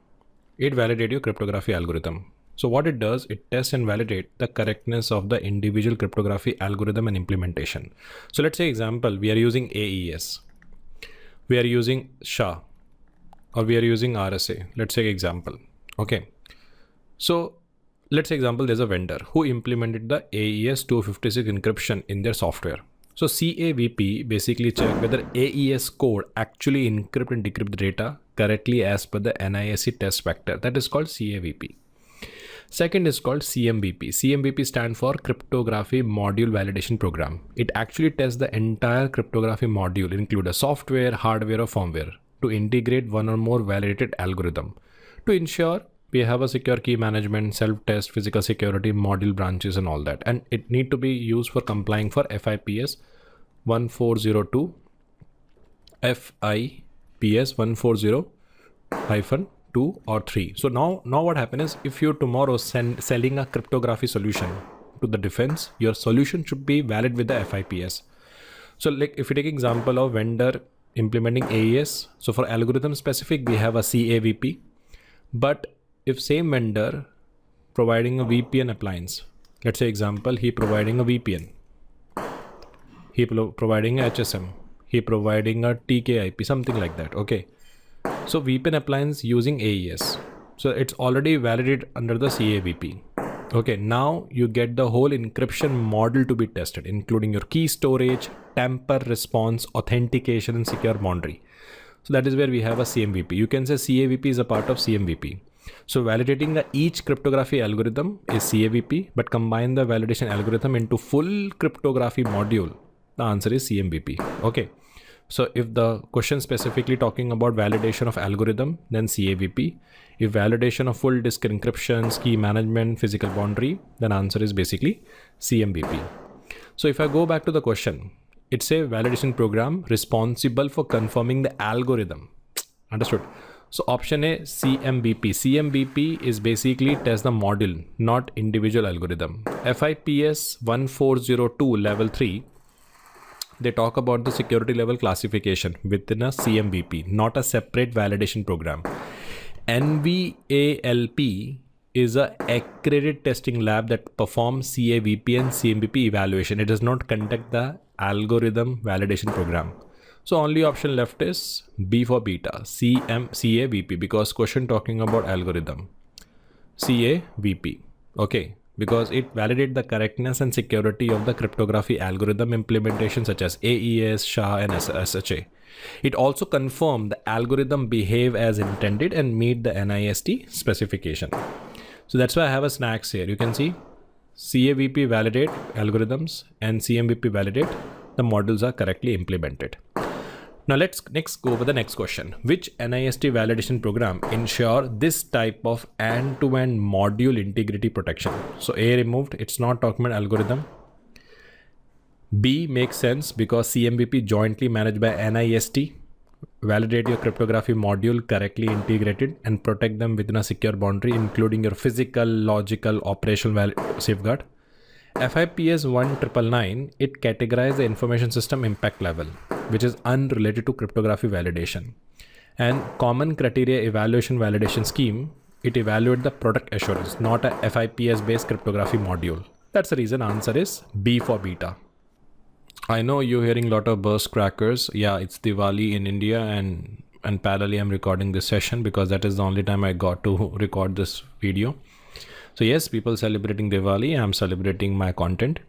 It validates your cryptography algorithm. So what it does, it tests and validates the correctness of the individual cryptography algorithm and implementation. So let's say example, we are using AES, we are using SHA, or we are using RSA. Let's say example. Okay. So let's say example, there's a vendor who implemented the AES 256 encryption in their software. So CAVP basically check whether AES code actually encrypt and decrypt the data correctly as per the NIST test vector. That is called CAVP. Second is called CMVP. CMVP stands for Cryptography Module Validation Program. It actually tests the entire cryptography module, include a software, hardware or firmware, to integrate one or more validated algorithm to ensure we have a secure key management, self-test, physical security, module branches and all that. And it need to be used for complying for FIPS 1402, FIPS 140-2 or 3. So now what happens is, if you tomorrow selling a cryptography solution to the defense, your solution should be valid with the FIPS. So like if you take example of vendor implementing AES, so for algorithm specific, we have a CAVP, but if same vendor providing a VPN appliance, let's say example, he providing a VPN, he providing a HSM, he providing a TKIP, something like that. Okay. So VPN appliance using AES. So it's already validated under the CAVP. Okay. Now you get the whole encryption model to be tested, including your key storage, tamper response, authentication, and secure boundary. So that is where we have a CMVP. You can say CAVP is a part of CMVP. So validating each cryptography algorithm is CAVP, but combine the validation algorithm into full cryptography module, the answer is CMVP. Okay. So if the question specifically talking about validation of algorithm, then CAVP. If validation of full disk encryption, key management, physical boundary, then answer is basically CMVP. So if I go back to the question, it's a validation program responsible for confirming the algorithm. Understood? So option A, CMVP. CMVP is basically test the module, not individual algorithm. FIPS 1402 level 3, they talk about the security level classification within a CMVP, not a separate validation program. NVALP is a accredited testing lab that performs CAVP and CMVP evaluation. It does not conduct the algorithm validation program. So only option left is B for beta, CAVP, because question talking about algorithm. CAVP, okay, because it validates the correctness and security of the cryptography algorithm implementation such as AES, SHA and SHA. It also confirms the algorithm behave as intended and meet the NIST specification. So that's why I have a snacks here. You can see CAVP validate algorithms and CMVP validate the models are correctly implemented. Now let's next go over the next question. Which NIST validation program ensure this type of end-to-end module integrity protection? So A removed, it's not talking about algorithm. B makes sense because CMVP jointly managed by NIST. Validate your cryptography module correctly integrated and protect them within a secure boundary, including your physical, logical, operational safeguard. FIPS 1999, it categorizes the information system impact level, which is unrelated to cryptography validation. And common criteria evaluation validation scheme, it evaluates the product assurance, not a FIPS based cryptography module. That's the reason answer is B for beta. I know you're hearing a lot of burst crackers. Yeah, it's Diwali in India and parallelly I'm recording this session because that is the only time I got to record this video. So yes, people celebrating Diwali, I'm celebrating my content.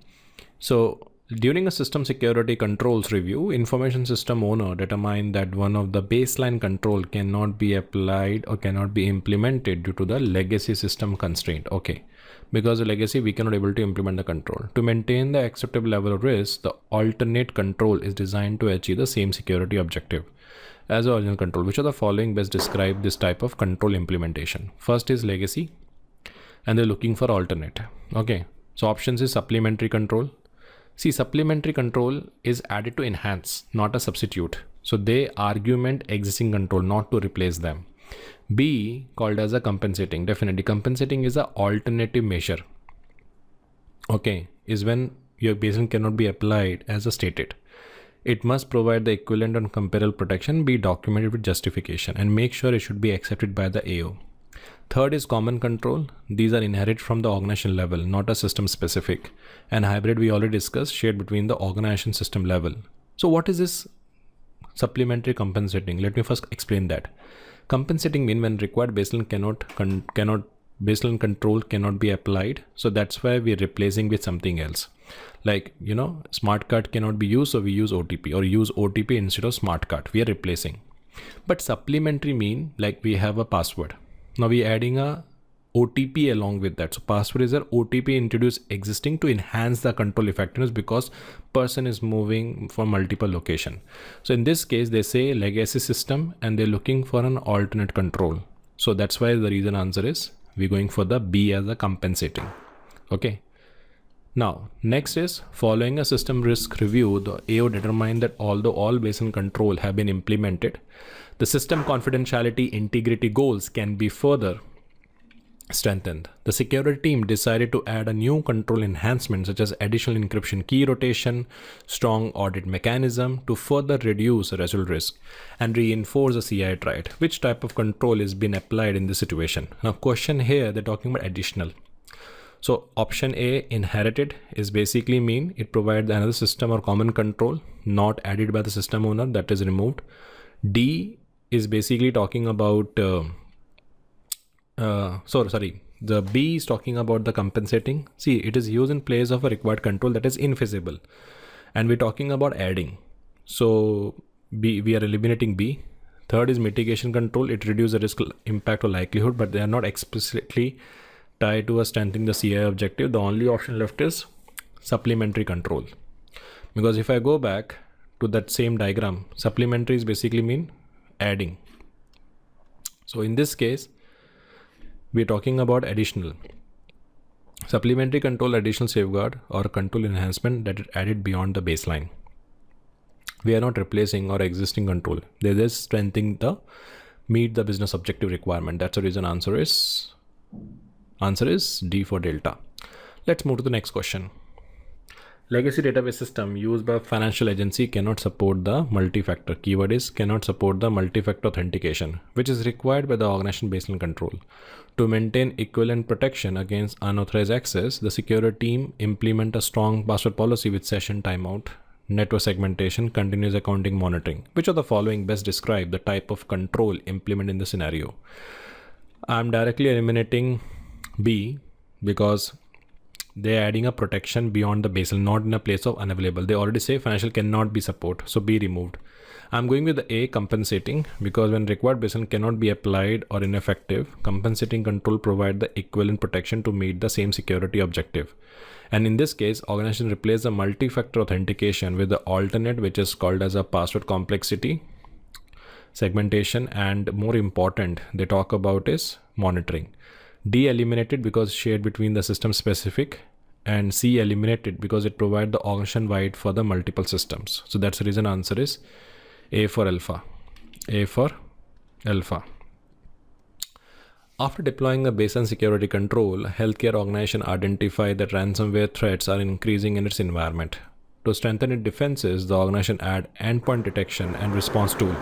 So during a system security controls review, information system owner determined that one of the baseline control cannot be applied or cannot be implemented due to the legacy system constraint. Okay, because the legacy, we cannot able to implement the control. To maintain the acceptable level of risk, the alternate control is designed to achieve the same security objective as the original control. Which of the following best describe this type of control implementation? First is legacy, and they're looking for alternate. Okay, so options is supplementary control. See, supplementary control is added to enhance, not a substitute. So they argument existing control, not to replace them. B called as a compensating. Definitely compensating is a alternative measure. Okay, is when your baseline cannot be applied as a stated. It must provide the equivalent and comparable protection, be documented with justification, and make sure it should be accepted by the AO. Third is common control. These are inherited from the organization level, not a system specific. And hybrid, we already discussed, shared between the organization system level. So what is this supplementary compensating? Let me first explain that. Compensating means when required baseline baseline control cannot be applied. So that's why we're replacing with something else. Like, smart card cannot be used, so we use OTP, or use OTP instead of smart card. We are replacing. But supplementary mean like we have a password. Now we're adding a OTP along with that. So password is an OTP introduced existing to enhance the control effectiveness because person is moving from multiple location. So in this case, they say legacy system and they're looking for an alternate control. So that's why the reason answer is we're going for the B as a compensating. Okay. Now, next is following a system risk review, the AO determined that although all baseline control have been implemented, the system confidentiality integrity goals can be further strengthened. The security team decided to add a new control enhancement such as additional encryption key rotation, strong audit mechanism to further reduce residual risk and reinforce the CI triad. Which type of control is being applied in this situation? Now question here, they're talking about additional. So option A, inherited, is basically mean it provides another system or common control not added by the system owner, that is removed. D is basically talking about the B is talking about the compensating. See, it is used in place of a required control that is infeasible, and we're talking about adding. So B, we are eliminating B. Third is mitigation control. It reduces the risk, impact, or likelihood, but they are not explicitly tied to a strengthening the CI objective. The only option left is supplementary control. Because if I go back to that same diagram, supplementary is basically mean adding. So in this case, we're talking about additional. Supplementary control, additional safeguard or control enhancement that is added beyond the baseline. We are not replacing our existing control. They're just strengthening the meet the business objective requirement. That's the reason answer is D for Delta. Let's move to the next question. Legacy database system used by financial agency cannot support the multi-factor. Keyword is cannot support the multi-factor authentication, which is required by the organization baseline control. To maintain equivalent protection against unauthorized access, the security team implement a strong password policy with session timeout, network segmentation, continuous accounting monitoring. Which of the following best describe the type of control implemented in the scenario? I'm directly eliminating B because they're adding a protection beyond the baseline, not in a place of unavailable. They already say financial cannot be support, so B removed. I'm going with the A, compensating, because when required baseline cannot be applied or ineffective, compensating control provide the equivalent protection to meet the same security objective. And in this case, organization replace the multi-factor authentication with the alternate, which is called as a password complexity, segmentation, and more important, they talk about is monitoring. D, eliminated because shared between the system specific, and C, eliminated because it provides the organization wide for the multiple systems. So that's the reason answer is A for alpha. A for alpha. After deploying a baseline security control, healthcare organization identify that ransomware threats are increasing in its environment. To strengthen its defenses, the organization add endpoint detection and response tool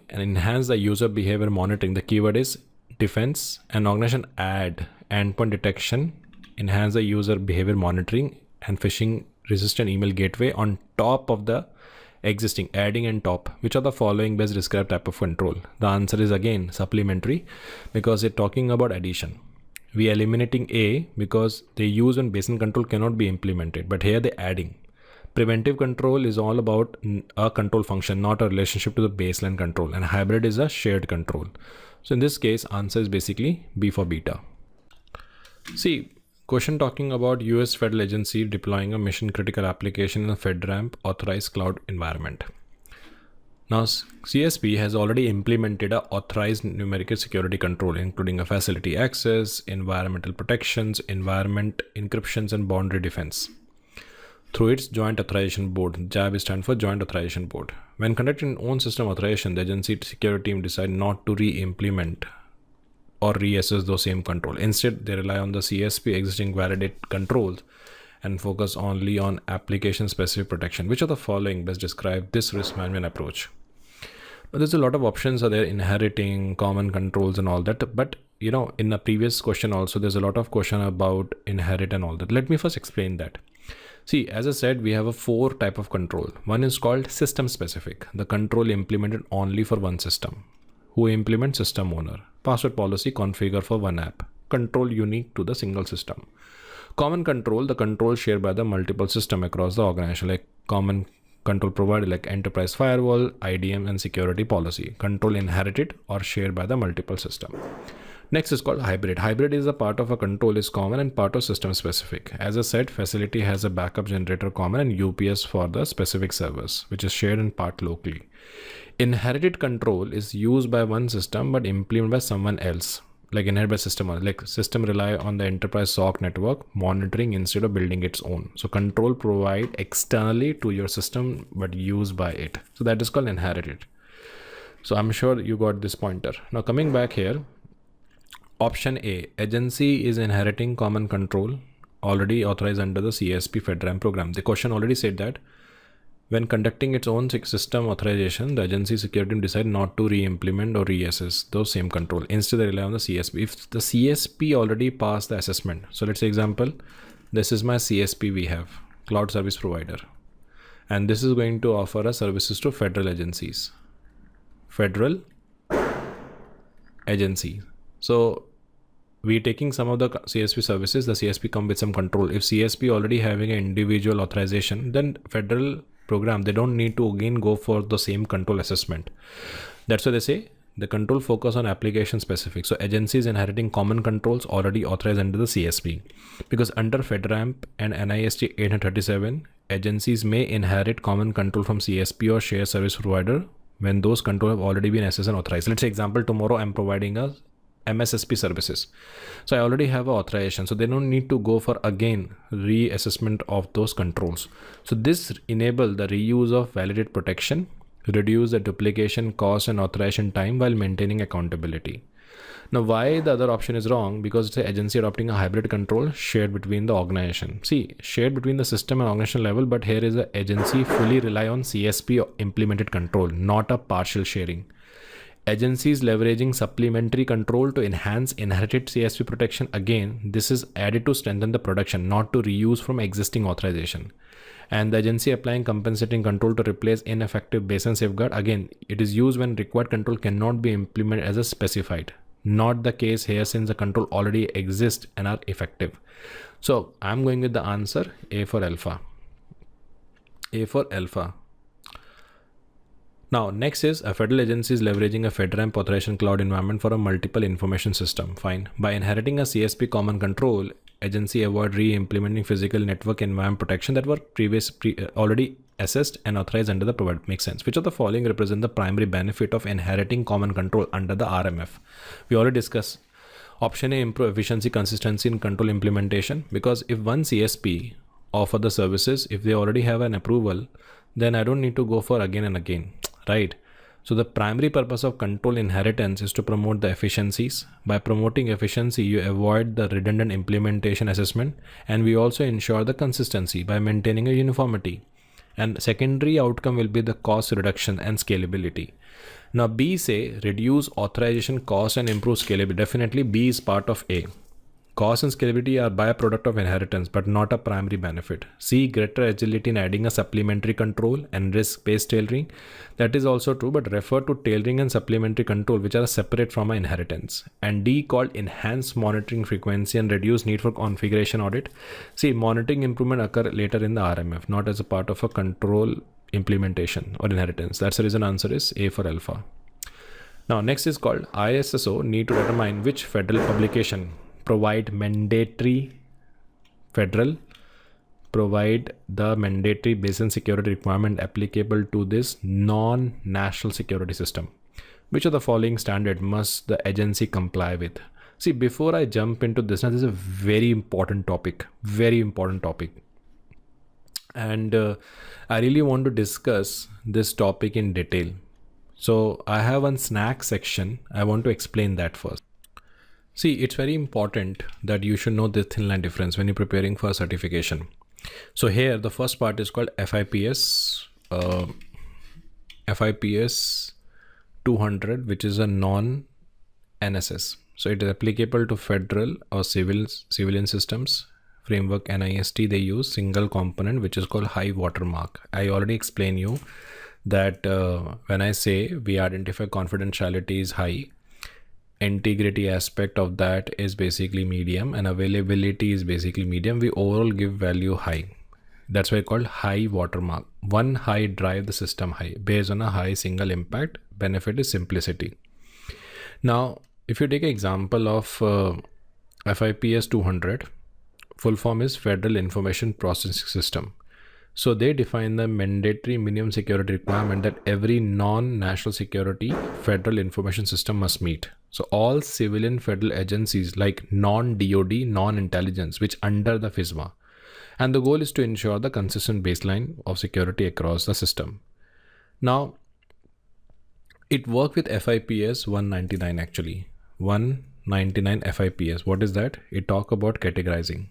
and enhance the user behavior monitoring. The keyword is defense, and organization add endpoint detection, enhance the user behavior monitoring, and phishing resistant email gateway on top of the existing, adding and top. Which are the following best described type of control? The answer is again supplementary, because it's talking about addition. We are eliminating A because they use when baseline control cannot be implemented, but here they're adding. Preventive control is all about a control function, not a relationship to the baseline control, and hybrid is a shared control. So in this case, answer is basically B for beta. See, question talking about US federal agency deploying a mission critical application in a FedRAMP authorized cloud environment. Now, CSP has already implemented a authorized numerical security control, including a facility access, environmental protections, environment encryptions, and boundary defense through its Joint Authorization Board. JAB stands for Joint Authorization Board. When conducting own system authorization, the agency security team decide not to re-implement or reassess those same control. Instead, they rely on the CSP existing validate controls and focus only on application specific protection. Which of the following best describe this risk management approach? Now, there's a lot of options are there, inheriting, common controls and all that, but in the previous question also there's a lot of question about inherit and all that. Let me first explain that. See, as I said, we have a 4 type of control. One is called system specific, the control implemented only for one system. Who implement? System owner. Password policy configure for one app. Control unique to the single system. Common control, the control shared by the multiple system across the organization, like common control provider like enterprise firewall, IDM, and security policy. Control inherited or shared by the multiple system. Next is called hybrid. Hybrid is a part of a control is common and part of system specific. As I said, facility has a backup generator common and UPS for the specific servers, which is shared in part locally. Inherited control is used by one system but implemented by someone else, like inherited by system, like system rely on the enterprise SOC network monitoring instead of building its own. So control provide externally to your system but used by it. So that is called inherited. So I'm sure you got this pointer. Now coming back here, option A, agency is inheriting common control already authorized under the CSP FedRAMP program. The question already said that when conducting its own system authorization, the agency security team decide not to re-implement or reassess those same control. Instead, they rely on the CSP. If the CSP already passed the assessment, so let's say example, this is my CSP we have, cloud service provider, and this is going to offer us services to federal agencies. Federal agency. So we're taking some of the CSP services, the CSP come with some control. If CSP already having an individual authorization, then federal program, they don't need to again go for the same control assessment. That's why they say the control focus on application specific. So agencies inheriting common controls already authorized under the CSP, because under FedRAMP and NIST 837, agencies may inherit common control from CSP or shared service provider when those controls have already been assessed and authorized. Let's say example, tomorrow I'm providing a MSSP services. So I already have an authorization. So they don't need to go for again reassessment of those controls. So this enable the reuse of validate protection, reduce the duplication cost and authorization time while maintaining accountability. Now why the other option is wrong? Because it's an agency adopting a hybrid control shared between the organization. See, shared between the system and organization level, but here is the agency fully rely on CSP implemented control, not a partial sharing. Agencies leveraging supplementary control to enhance inherited CSP protection. Again, this is added to strengthen the production, not to reuse from existing authorization. And the agency applying compensating control to replace ineffective baseline safeguard. Again, it is used when required control cannot be implemented as a specified. Not the case here since the control already exists and are effective. So I'm going with the answer A for alpha. A for alpha. Now, next is a federal agency is leveraging a FedRAMP authorization cloud environment for a multiple information system. Fine. By inheriting a CSP common control, agency avoid re-implementing physical network environment protection that were already assessed and authorized under the provided. Makes sense. Which of the following represent the primary benefit of inheriting common control under the RMF? We already discussed. Option A, improve efficiency, consistency in control implementation. Because if one CSP offer the services, if they already have an approval, then I don't need to go for again and again. Right. So the primary purpose of control inheritance is to promote the efficiencies. By promoting efficiency, you avoid the redundant implementation assessment, and we also ensure the consistency by maintaining a uniformity. And secondary outcome will be the cost reduction and scalability. Now B say reduce authorization cost and improve scalability. Definitely B is part of A. Cost and scalability are byproduct of inheritance, but not a primary benefit. C, greater agility in adding a supplementary control and risk-based tailoring. That is also true, but refer to tailoring and supplementary control, which are separate from an inheritance. And D, called enhanced monitoring frequency and reduce need for configuration audit. See, monitoring improvement occur later in the RMF, not as a part of a control implementation or inheritance. That's the reason answer is A for alpha. Now, next is called ISSO, need to determine which federal publication provide the mandatory baseline security requirement applicable to this non-national security system. Which of the following standard must the agency comply with? See, before I jump into this, now this is a very important topic, and I really want to discuss this topic in detail. So I have one snack section. I want to explain that first. See, it's very important that you should know this thin line difference when you're preparing for certification. So here, the first part is called FIPS 200, which is a non-NSS. So it is applicable to federal or civilian systems. Framework NIST, they use single component, which is called high watermark. I already explained you that when I say we identify confidentiality is high, integrity aspect of that is basically medium, and availability is basically medium, we overall give value high. That's why called high watermark. One high drive the system high based on a high single impact. Benefit is simplicity. Now, if you take an example of FIPS 200, full form is Federal Information Processing System. So they define the mandatory minimum security requirement that every non-national security federal information system must meet. So all civilian federal agencies like non-DOD, non-intelligence, which under the FISMA. And the goal is to ensure the consistent baseline of security across the system. Now, it worked with FIPS 199 actually. 199 FIPS. What is that? It talk about categorizing.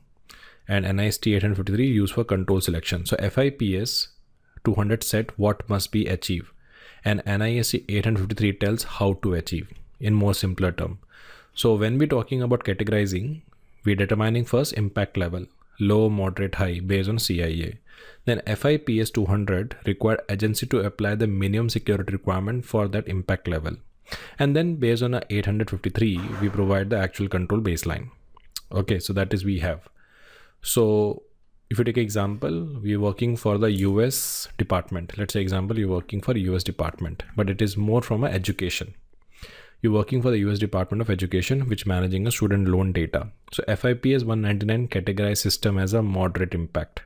And NIST 853 used for control selection. So FIPS 200 set what must be achieved, and NIST 853 tells how to achieve in more simpler term. So when we're talking about categorizing, we're determining first impact level, low, moderate, high based on CIA. Then FIPS 200 required agency to apply the minimum security requirement for that impact level. And then based on a 853, we provide the actual control baseline. Okay, so that is we have. So if you take example, we're working for the US department. Let's say example, you're working for US department, but it is more from a education. You're working for the US Department of Education, which managing a student loan data. So FIPS 199 categorized system as a moderate impact.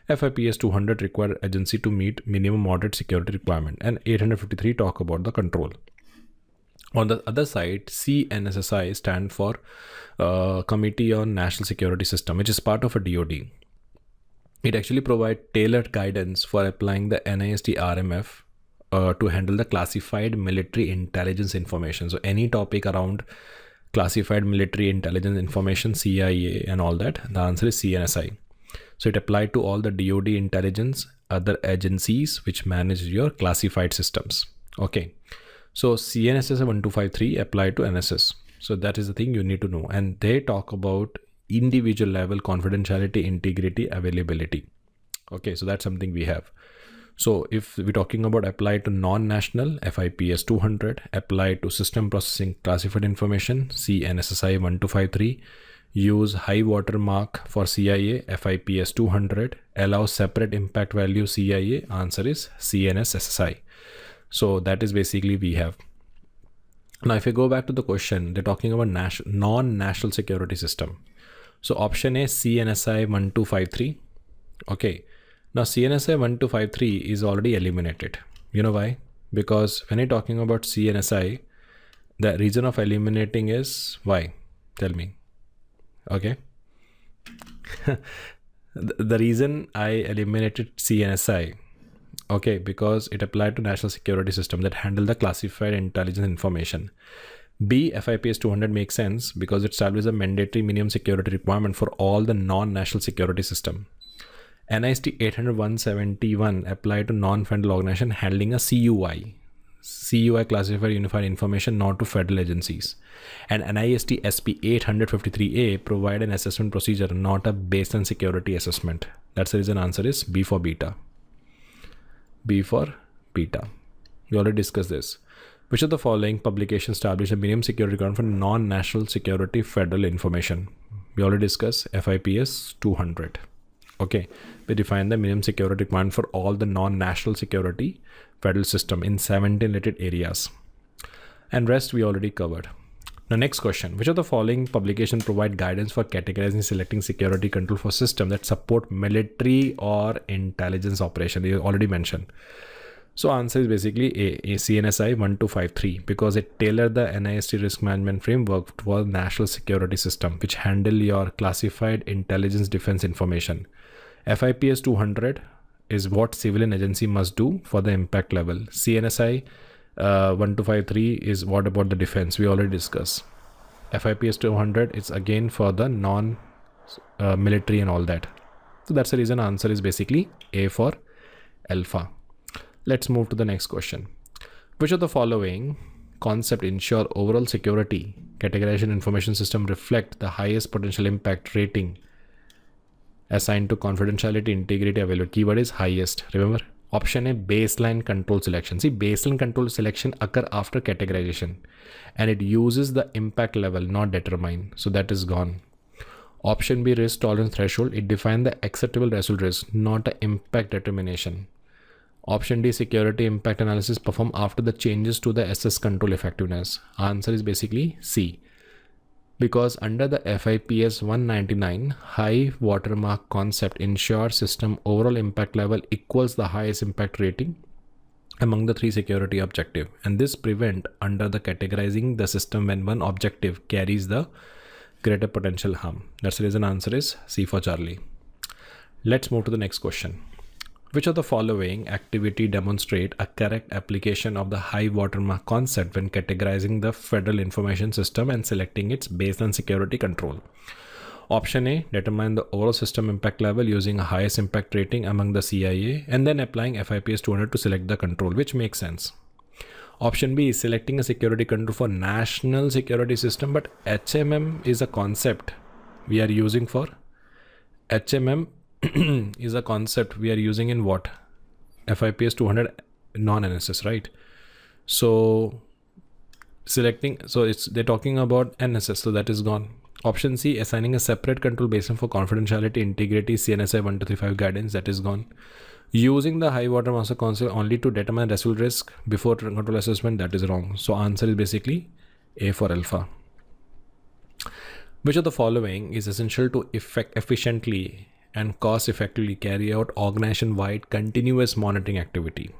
FIPS 200 require agency to meet minimum moderate security requirement, and 853 talk about the control. On the other side, CNSSI stand for Committee on National Security System, which is part of a DOD. It actually provides tailored guidance for applying the NIST RMF to handle the classified military intelligence information. So any topic around classified military intelligence information, CIA and all that, the answer is CNSSI. So it applied to all the DOD intelligence, other agencies which manage your classified systems. Okay. So CNSSI 1253 applied to NSS. So that is the thing you need to know. And they talk about individual level confidentiality, integrity, availability. Okay, so that's something we have. So if we're talking about applied to non-national, FIPS 200, applied to system processing classified information, CNSSI 1253, use high watermark for CIA, FIPS 200, allow separate impact value CIA, answer is CNSSI. So that is basically we have. Now, if you go back to the question, they're talking about non-national security system. So option A, CNSI 1253. Okay. Now CNSI 1253 is already eliminated. You know why? Because when you're talking about CNSI, the reason of eliminating is why? Tell me. Okay. The reason I eliminated CNSI, okay, because it applied to national security system that handle the classified intelligence information. B, FIPS 200 makes sense because it establishes a mandatory minimum security requirement for all the non-national security system. NIST 800-171 applied to non-federal organization handling a CUI. CUI classified unified information not to federal agencies. And NIST SP 853A provide an assessment procedure, not a baseline security assessment. That's the reason answer is B for beta. B for beta. We already discussed this. Which of the following publications establish a minimum security requirement for non-national security federal information? We already discussed FIPS 200. Okay, we define the minimum security requirement for all the non-national security federal system in 17 related areas. And rest we already covered. Now next question, which of the following publications provide guidance for categorizing selecting security control for systems that support military or intelligence operation? You already mentioned. So answer is basically A, CNSI 1253, because it tailored the NIST risk management framework for national security system, which handle your classified intelligence defense information. FIPS 200 is what civilian agency must do for the impact level. CNSI 1253 is what about the defense? We already discussed. FIPS 200 is again for the non-military and all that. So that's the reason answer is basically A for alpha. Let's move to the next question. Which of the following concept ensure overall security categorization information system reflect the highest potential impact rating assigned to confidentiality, integrity, availability? Keyword is highest. Remember, option A, baseline control selection. See, baseline control selection occur after categorization and it uses the impact level, not determine. So that is gone. Option B, risk tolerance threshold. It defines the acceptable result risk, not an impact determination. Option D, security impact analysis performed after the changes to the SS control effectiveness. Answer is basically C. Because under the FIPS 199, high watermark concept ensures system overall impact level equals the highest impact rating among the three security objective. And this prevent under the categorizing the system when one objective carries the greater potential harm. That's the reason answer is C for Charlie. Let's move to the next question. Which of the following activity demonstrate a correct application of the high watermark concept when categorizing the federal information system and selecting its baseline security control? Option A, determine the overall system impact level using a highest impact rating among the CIA and then applying FIPS 200 to select the control, which makes sense. Option B is selecting a security control for national security system, but HMM is a concept we are using for HMM is a concept we are using in what? FIPS 200 non-NSS, right? So selecting, so they're talking about NSS, so that is gone. Option C, assigning a separate control baseline for confidentiality, integrity, CNSI 1235 guidance, that is gone. Using the high water master concept only to determine residual risk before control assessment, that is wrong. So answer is basically A for alpha. Which of the following is essential to efficiently and cost effectively carry out organization-wide continuous monitoring activity?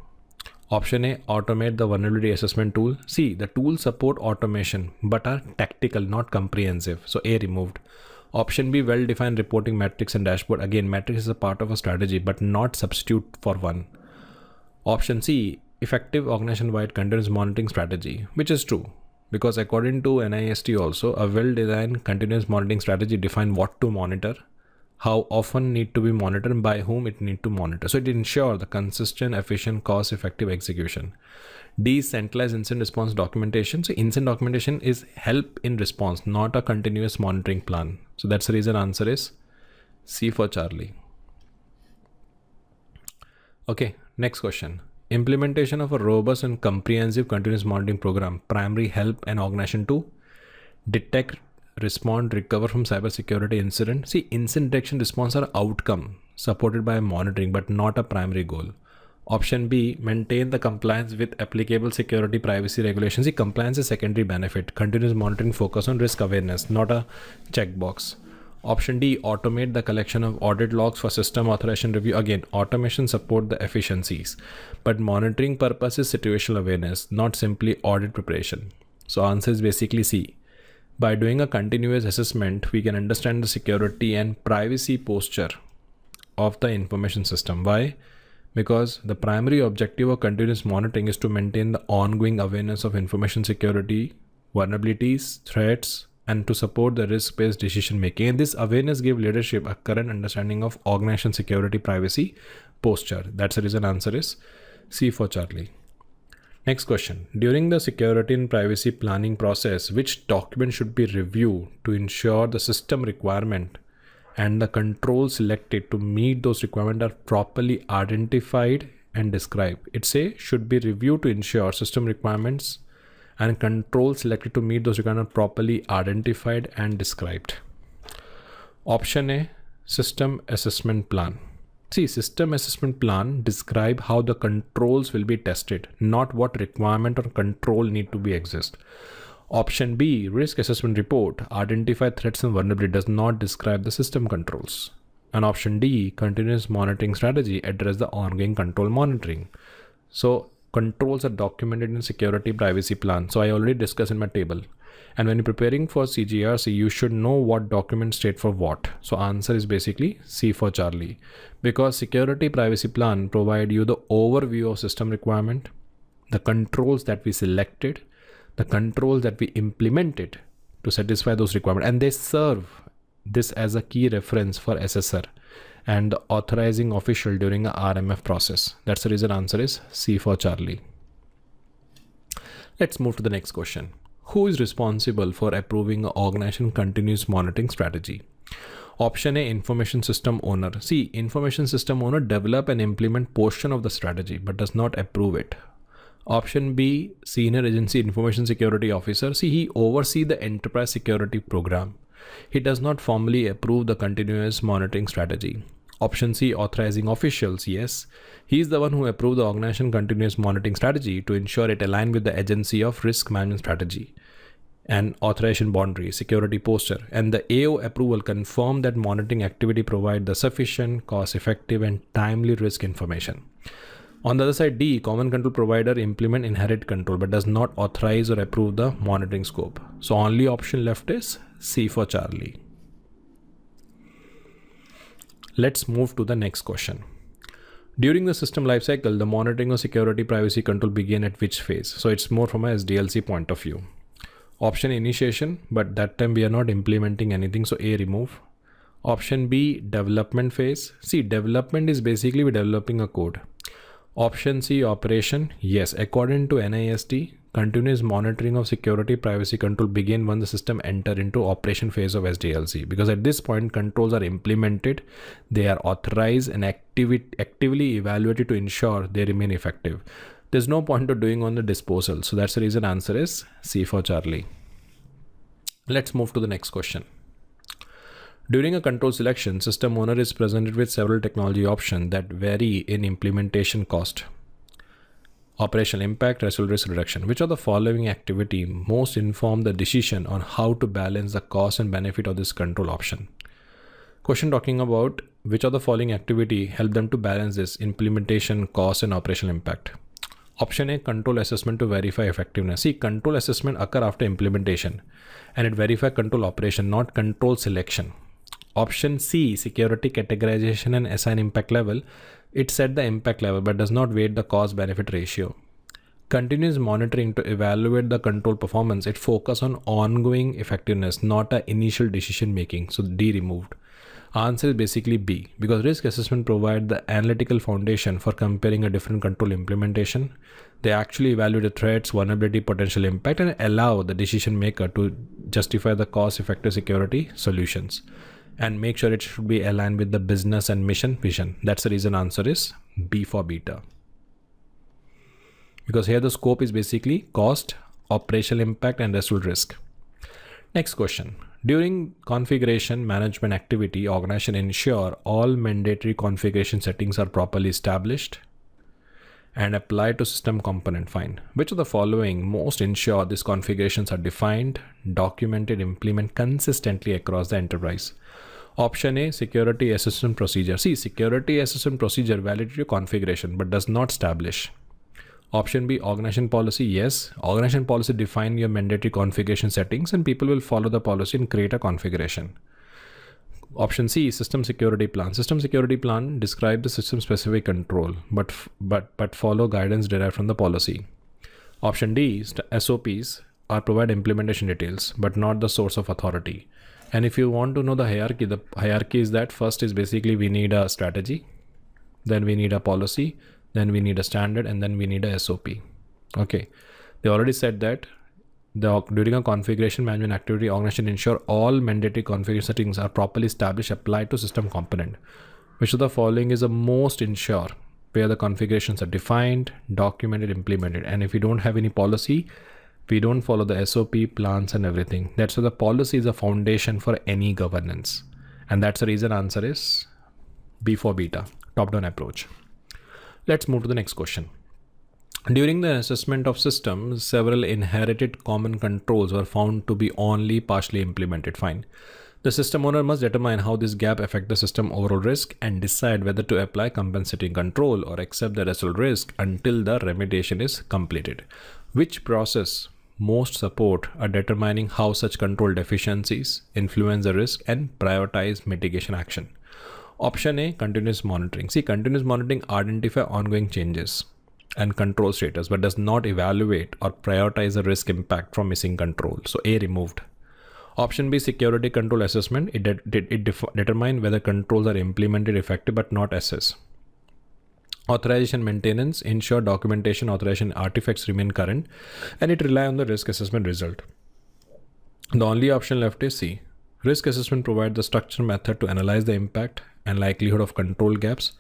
Option A, automate the vulnerability assessment tool. See, the tools support automation but are tactical, not comprehensive. So A removed. Option B, well-defined reporting metrics and dashboard. Again, metrics is a part of a strategy but not substitute for one. Option C, effective organization-wide continuous monitoring strategy, which is true because according to NIST also, a well-designed continuous monitoring strategy defines what to monitor, how often need to be monitored, and by whom it need to monitor. So it ensures the consistent, efficient, cost-effective execution. D, centralized incident response documentation. So incident documentation is help in response, not a continuous monitoring plan. So that's the reason answer is C for Charlie. Okay, next question. Implementation of a robust and comprehensive continuous monitoring program, primary help an organization to detect respond, recover from cybersecurity incident? See, incident detection response are outcome supported by monitoring, but not a primary goal. Option B, maintain the compliance with applicable security privacy regulations. See, compliance is secondary benefit. Continuous monitoring focus on risk awareness, not a checkbox. Option D, automate the collection of audit logs for system authorization review. Again, automation support the efficiencies, but monitoring purpose is situational awareness, not simply audit preparation. So answer is basically C. By doing a continuous assessment, we can understand the security and privacy posture of the information system. Why? Because the primary objective of continuous monitoring is to maintain the ongoing awareness of information security, vulnerabilities, threats, and to support the risk-based decision making. And this awareness gives leadership a current understanding of organization security privacy posture. That's the reason answer is C for Charlie. Next question. During the security and privacy planning process, which document should be reviewed to ensure the system requirement and the controls selected to meet those requirements are properly identified and described? It says should be reviewed to ensure system requirements and controls selected to meet those requirements are properly identified and described. Option A, system assessment plan. See, system assessment plan describe how the controls will be tested, not what requirement or control need to be exist. Option B, risk assessment report, identify threats and vulnerability, does not describe the system controls. And option D, continuous monitoring strategy, address the ongoing control monitoring. So controls are documented in security privacy plan. So I already discussed in my table. And when you're preparing for CGRC, you should know what document state for what. So answer is basically C for Charlie. Because security privacy plan provide you the overview of system requirement, the controls that we selected, the controls that we implemented to satisfy those requirements, and they serve this as a key reference for assessor and the authorizing official during a RMF process. That's the reason answer is C for Charlie. Let's move to the next question. Who is responsible for approving an organization continuous monitoring strategy? Option A, information system owner. See, information system owner develop and implement portion of the strategy but does not approve it. Option B, senior agency information security officer. See, he oversees the enterprise security program. He does not formally approve the continuous monitoring strategy. Option C, authorizing officials. Yes, he is the one who approved the organization continuous monitoring strategy to ensure it aligns with the agency of risk management strategy and authorization boundary, security posture, and the AO approval confirm that monitoring activity provide the sufficient, cost-effective, and timely risk information. On the other side, D, common control provider implement inherit control but does not authorize or approve the monitoring scope. So only option left is C for Charlie. Let's move to the next question. During the system lifecycle, the monitoring of security privacy control begin at which phase? So it's more from a SDLC point of view. Option initiation, but that time we are not implementing anything, so A, remove. Option B, development phase. See, development is basically we're developing a code. Option C, operation. Yes, according to NIST, continuous monitoring of security privacy control begin when the system enter into operation phase of SDLC, because at this point controls are implemented, they are authorized and actively evaluated to ensure they remain effective. There's no point of doing on the disposal. So that's the reason answer is C for Charlie. Let's move to the next question. During a control selection, system owner is presented with several technology options that vary in implementation cost, operational impact, residual risk reduction. Which of the following activity most inform the decision on how to balance the cost and benefit of this control option? Question talking about which of the following activity help them to balance this implementation cost and operational impact. Option A, control assessment to verify effectiveness. See, control assessment occur after implementation and it verify control operation, not control selection. Option C, security categorization and assign impact level. It set the impact level but does not weight the cost benefit ratio. Continuous monitoring to evaluate the control performance. It focus on ongoing effectiveness, not a initial decision making. So D, removed. Answer is basically B, because risk assessment provide the analytical foundation for comparing a different control implementation. They actually evaluate the threats, vulnerability, potential impact, and allow the decision maker to justify the cost-effective security solutions and make sure it should be aligned with the business and mission vision. That's the reason answer is B for beta. Because here the scope is basically cost, operational impact, and residual risk. Next question. During configuration management activity, organization ensure all mandatory configuration settings are properly established and applied to system component. Fine. Which of the following most ensure these configurations are defined, documented, implemented consistently across the enterprise? Option A, security assessment procedure. See, security assessment procedure validates your configuration but does not establish. Option B, organization policy. Yes, organization policy define your mandatory configuration settings and people will follow the policy and create a configuration. Option C, system security plan. System security plan describe the system specific control but follow guidance derived from the policy. Option D, SOPs are provide implementation details but not the source of authority. And if you want to know the hierarchy is that first is basically we need a strategy, then we need a policy, then we need a standard, and then we need a SOP. Okay, they already said that during a configuration management activity, organization ensure all mandatory configuration settings are properly established, applied to system component. Which of the following is the most ensure where the configurations are defined, documented, implemented? And if we don't have any policy, we don't follow the SOP plans and everything. That's why the policy is a foundation for any governance. And that's the reason answer is B for beta, top-down approach. Let's move to the next question. During the assessment of systems, several inherited common controls were found to be only partially implemented. Fine. The system owner must determine how this gap affects the system overall risk and decide whether to apply compensating control or accept the residual risk until the remediation is completed. Which process most support are determining how such control deficiencies influence the risk and prioritize mitigation action? Option A, continuous monitoring. See, continuous monitoring identify ongoing changes and control status, but does not evaluate or prioritize the risk impact from missing control. So A removed. Option B, security control assessment. It determine whether controls are implemented effective but not assess. Authorization maintenance, ensure documentation authorization artifacts remain current, and it rely on the risk assessment result. The only option left is C. Risk assessment provides the structured method to analyze the impact and likelihood of control gaps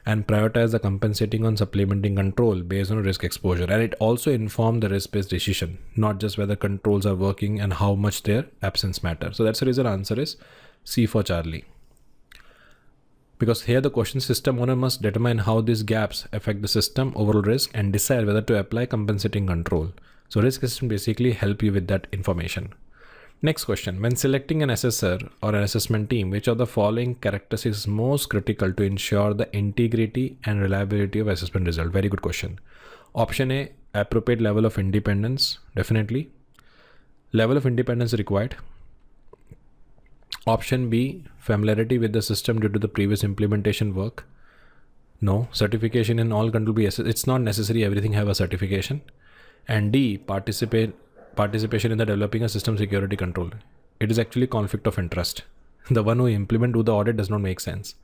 and prioritize the compensating on supplementing control based on risk exposure. And it also informs the risk-based decision, not just whether controls are working and how much their absence matters. So that's the reason answer is C for Charlie. Because here the question, system owner must determine how these gaps affect the system overall risk and decide whether to apply compensating control. So risk assessment basically help you with that information. Next question, when selecting an assessor or an assessment team, which of the following characteristics is most critical to ensure the integrity and reliability of assessment result? Very good question. Option A, appropriate level of independence. Definitely. Level of independence required. Option B, familiarity with the system due to the previous implementation work. No, certification in all control be assessed. It's not necessary everything have a certification. And D, participation in the developing a system security control. It is actually conflict of interest. The one who do the audit does not make sense.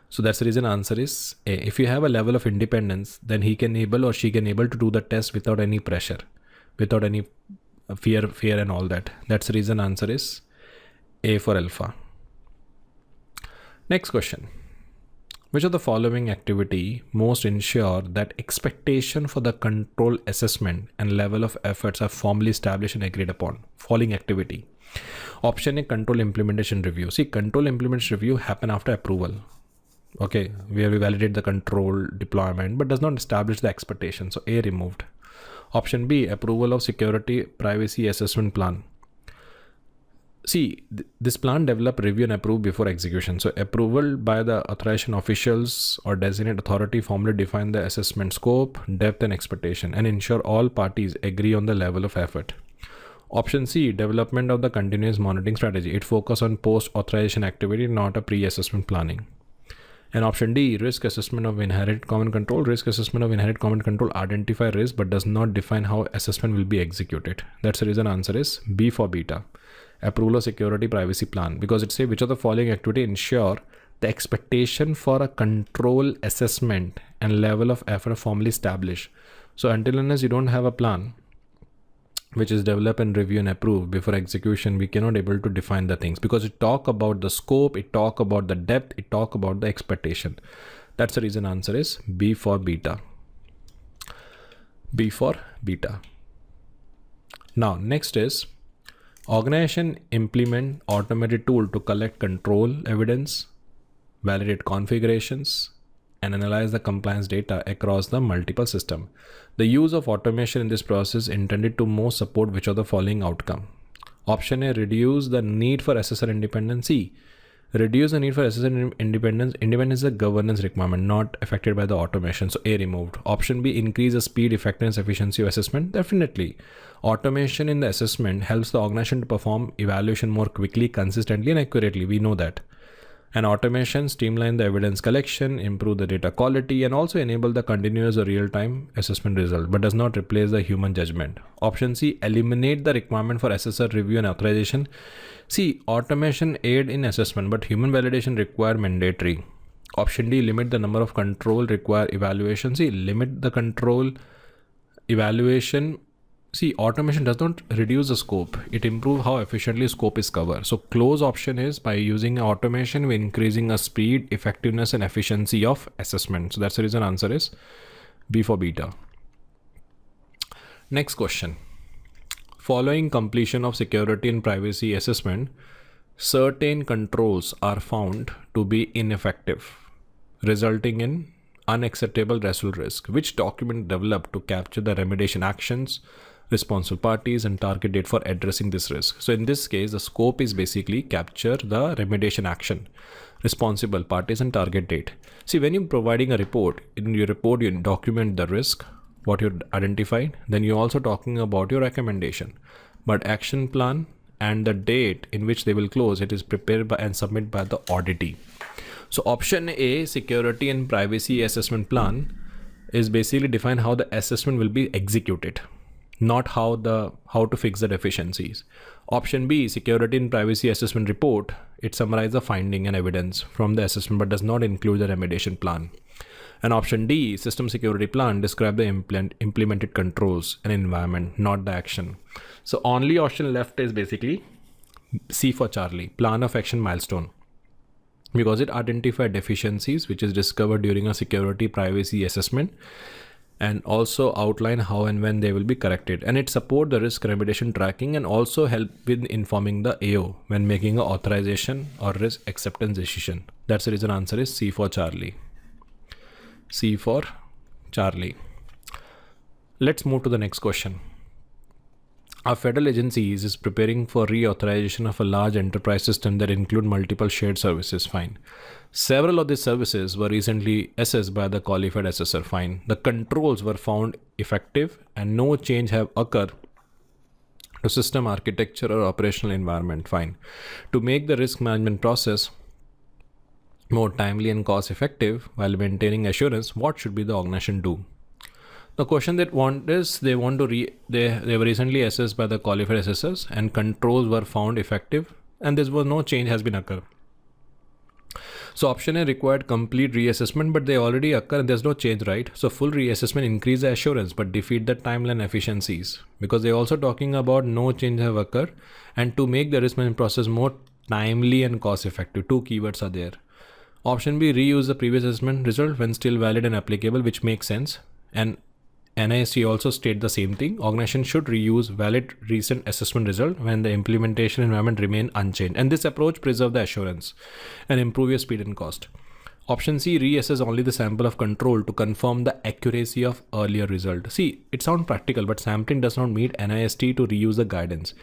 So that's the reason answer is A. If you have a level of independence, then he can able or she can able to do the test without any pressure, without any fear and all that. That's the reason answer is A for alpha. Next question. Which of the following activity most ensure that expectation for the control assessment and level of efforts are formally established and agreed upon? Following activity. Option A, control implementation review. See, control implementation review happen after approval. Okay, where we validate the control deployment but does not establish the expectation. So A removed. Option B, approval of security privacy assessment plan. See, this plan develop, review and approve before execution. So approval by the authorization officials or designate authority formally define the assessment scope, depth and expectation and ensure all parties agree on the level of effort. Option C, development of the continuous monitoring strategy. It focus on post-authorization activity, not a pre-assessment planning. And option D, risk assessment of inherent common control. Risk assessment of inherent common control identify risk but does not define how assessment will be executed. That's the reason answer is B for beta. Approval of security privacy plan, because it says which of the following activity ensure the expectation for a control assessment and level of effort formally established. So until unless you don't have a plan which is develop and review and approve before execution, we cannot able to define the things, because it talk about the scope, it talk about the depth, it talk about the expectation. That's the reason answer is B for beta. B for beta. Now next is, Organization implement automated tool to collect control evidence, validate configurations, and analyze the compliance data across the multiple system. The use of automation in this process intended to most support which of the following outcome. Option A, reduce the need for assessor independence. C, reduce the need for assessor independence. Independence is a governance requirement not affected by the automation. So A removed. Option B, increase the speed, effectiveness, efficiency of assessment. Definitely. Automation in the assessment helps the organization to perform evaluation more quickly, consistently, and accurately. We know that. And automation streamline the evidence collection, improve the data quality, and also enable the continuous or real-time assessment result, but does not replace the human judgment. Option C, eliminate the requirement for assessor review and authorization. See, automation aid in assessment, but human validation require mandatory. Option D, limit the number of control require evaluation. See, limit the control evaluation. See, automation does not reduce the scope. It improves how efficiently scope is covered. So close option is by using automation, we're increasing the speed, effectiveness, and efficiency of assessment. So that's the reason answer is B for beta. Next question. Following completion of security and privacy assessment, certain controls are found to be ineffective, resulting in unacceptable residual risk. Which document developed to capture the remediation actions, responsible parties, and target date for addressing this risk? So in this case, the scope is basically capture the remediation action, responsible parties, and target date. See, when you're providing a report, in your report you document the risk, what you identified, then you're also talking about your recommendation, but action plan and the date in which they will close, it is prepared by and submitted by the auditee. So option A, security and privacy assessment plan, is basically define how the assessment will be executed, not how to fix the deficiencies. Option B, security and privacy assessment report, it summarizes the finding and evidence from the assessment but does not include the remediation plan. And option D, system security plan, describe the implemented controls and environment, not the action. So only option left is basically C for Charlie, plan of action milestone, because it identified deficiencies which is discovered during a security privacy assessment and also outline how and when they will be corrected. And it support the risk remediation tracking and also help with informing the AO when making an authorization or risk acceptance decision. That's the reason answer is C for Charlie. C for Charlie. Let's move to the next question. Our federal agencies is preparing for reauthorization of a large enterprise system that include multiple shared services. Fine. Several of these services were recently assessed by the qualified assessor. Fine. The controls were found effective and no change have occurred to system architecture or operational environment. Fine. To make the risk management process more timely and cost effective while maintaining assurance, what should be the organization do? The question they want is they were recently assessed by the qualified assessors and controls were found effective and there was no change has been occurred. So option A required complete reassessment, but they already occur and there's no change, right? So full reassessment increase the assurance but defeat the timeline efficiencies, because they're also talking about no change have occurred and to make the risk management process more timely and cost effective. Two keywords are there. Option B, reuse the previous assessment result when still valid and applicable, which makes sense. And NIST also state the same thing. Organization should reuse valid recent assessment result when the implementation environment remain unchanged. And this approach preserve the assurance and improve your speed and cost. Option C, reassess only the sample of control to confirm the accuracy of earlier result. See, it sounds practical, but sampling does not meet NIST to reuse the guidance.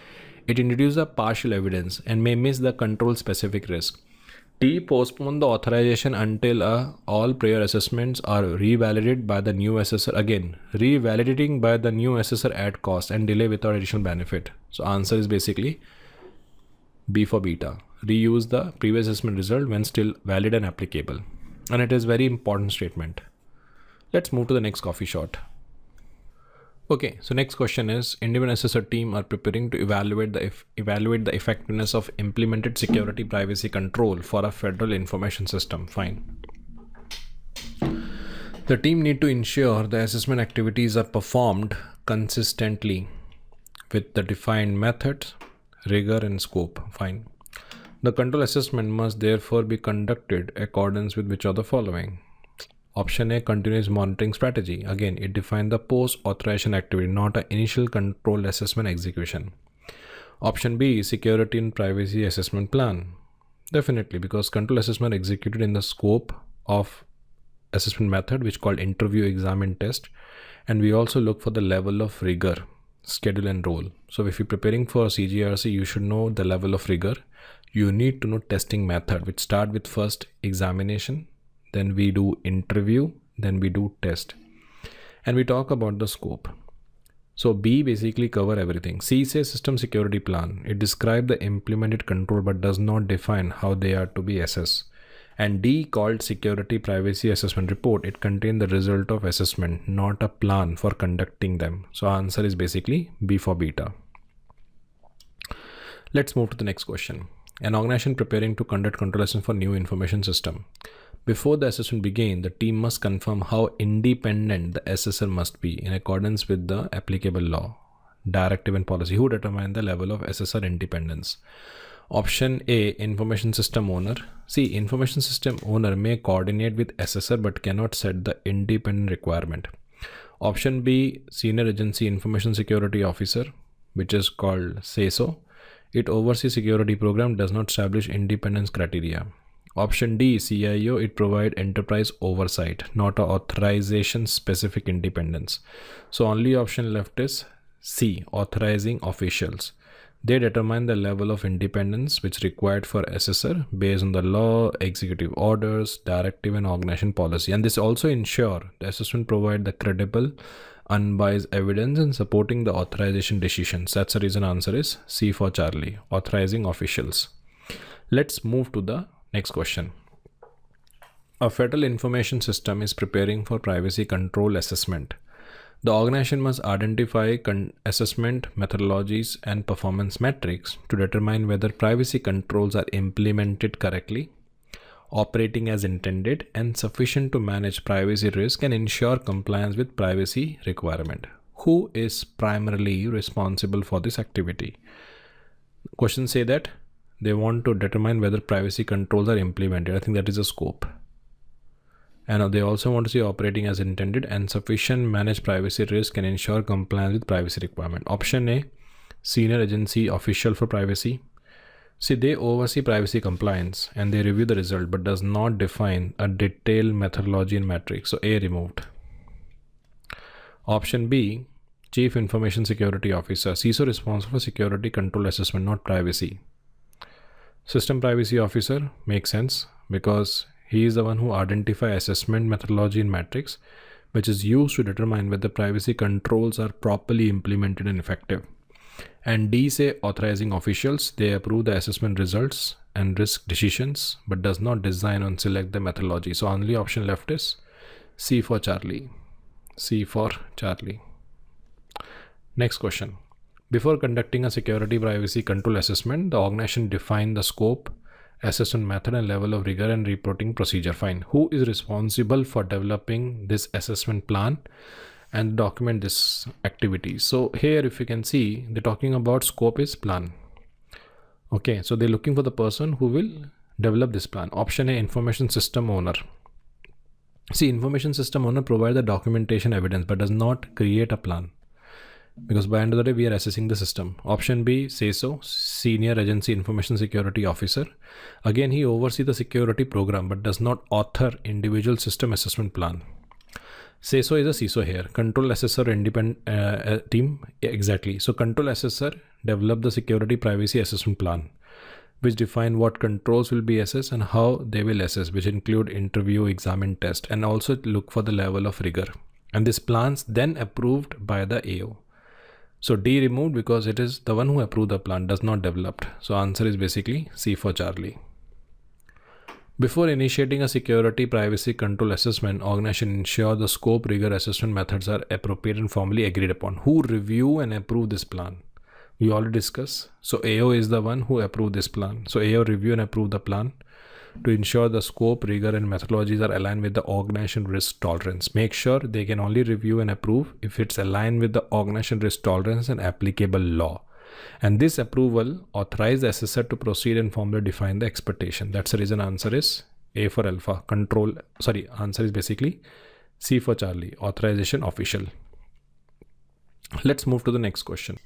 It introduces a partial evidence and may miss the control specific risk. D, postpone the authorization until all prior assessments are revalidated by the new assessor. Again, revalidating by the new assessor at cost and delay without additional benefit. So answer is basically B for beta. Reuse the previous assessment result when still valid and applicable. And it is very important statement. Let's move to the next coffee shot. Okay, so next question is, independent assessor team are preparing to evaluate the effectiveness of implemented security privacy control for a federal information system. Fine. The team need to ensure the assessment activities are performed consistently with the defined methods, rigor, and scope. Fine. The control assessment must therefore be conducted in accordance with which of the following. Option A, continuous monitoring strategy. Again, it defines the post-authorization activity, not an initial control assessment execution. Option B, security and privacy assessment plan. Definitely, because control assessment executed in the scope of assessment method, which called interview, exam and test. And we also look for the level of rigor, schedule and role. So if you're preparing for CGRC, you should know the level of rigor. You need to know testing method, which start with first examination, then we do interview, then we do test. And we talk about the scope. So B basically cover everything. C says system security plan. It describes the implemented control but does not define how they are to be assessed. And D called security privacy assessment report. It contains the result of assessment, not a plan for conducting them. So answer is basically B for beta. Let's move to the next question. An organization preparing to conduct control assessment for new information system. Before the assessment begins, the team must confirm how independent the assessor must be in accordance with the applicable law, directive and policy. Who determine the level of assessor independence? Option A, information system owner. See, information system owner may coordinate with assessor but cannot set the independent requirement. Option B, senior agency information security officer, which is called CISO. It oversees security program, does not establish independence criteria. Option D, CIO, it provides enterprise oversight, not a authorization specific independence. So only option left is C, authorizing officials. They determine the level of independence which required for assessor based on the law, executive orders, directive and organization policy. And this also ensure the assessment provide the credible, unbiased evidence in supporting the authorization decisions. That's the reason answer is C for Charlie, authorizing officials. Let's move to the next question. A federal information system is preparing for privacy control assessment. The organization must identify assessment methodologies and performance metrics to determine whether privacy controls are implemented correctly, operating as intended, and sufficient to manage privacy risk and ensure compliance with privacy requirement. Who is primarily responsible for this activity? Questions say that they want to determine whether privacy controls are implemented. I think that is a scope. And they also want to see operating as intended and sufficient manage privacy risk and ensure compliance with privacy requirement. Option A, senior agency official for privacy. See, they oversee privacy compliance and they review the result but does not define a detailed methodology and metrics. So A removed. Option B, chief information security officer. CISO responsible for security control assessment, not privacy. System privacy officer makes sense because he is the one who identifies assessment methodology and metrics, which is used to determine whether privacy controls are properly implemented and effective. And D say authorizing officials. They approve the assessment results and risk decisions, but does not design or select the methodology. So only option left is C for Charlie. C for Charlie. Next question. Before conducting a security privacy control assessment, the organization define the scope, assessment method and level of rigor and reporting procedure. Fine. Who is responsible for developing this assessment plan and document this activity? So here, if you can see, they're talking about scope is plan. Okay, so they're looking for the person who will develop this plan. Option A, information system owner. See, information system owner provides the documentation evidence but does not create a plan, because by end of the day we are assessing the system. Option B, CISO, senior agency information security officer. Again, he oversees the security program but does not author individual system assessment plan. CISO is a CISO here, control assessor independent team. Exactly. So control assessor develop the security privacy assessment plan, which define what controls will be assessed and how they will assess, which include interview, exam and test, and also look for the level of rigor. And this plans then approved by the AO. So D removed because it is the one who approved the plan, does not developed. So answer is basically C for Charlie. Before initiating a security privacy control assessment, organization ensure the scope, rigor, assessment methods are appropriate and formally agreed upon. Who review and approve this plan? We already discussed. So AO is the one who approved this plan. So AO review and approve the plan to ensure the scope, rigor and methodologies are aligned with the organization risk tolerance. Make sure they can only review and approve if it's aligned with the organization risk tolerance and applicable law. And this approval authorizes the assessor to proceed and formally define the expectation. That's the reason answer is A for alpha. Answer is basically C for Charlie, authorization official. Let's move to the next question.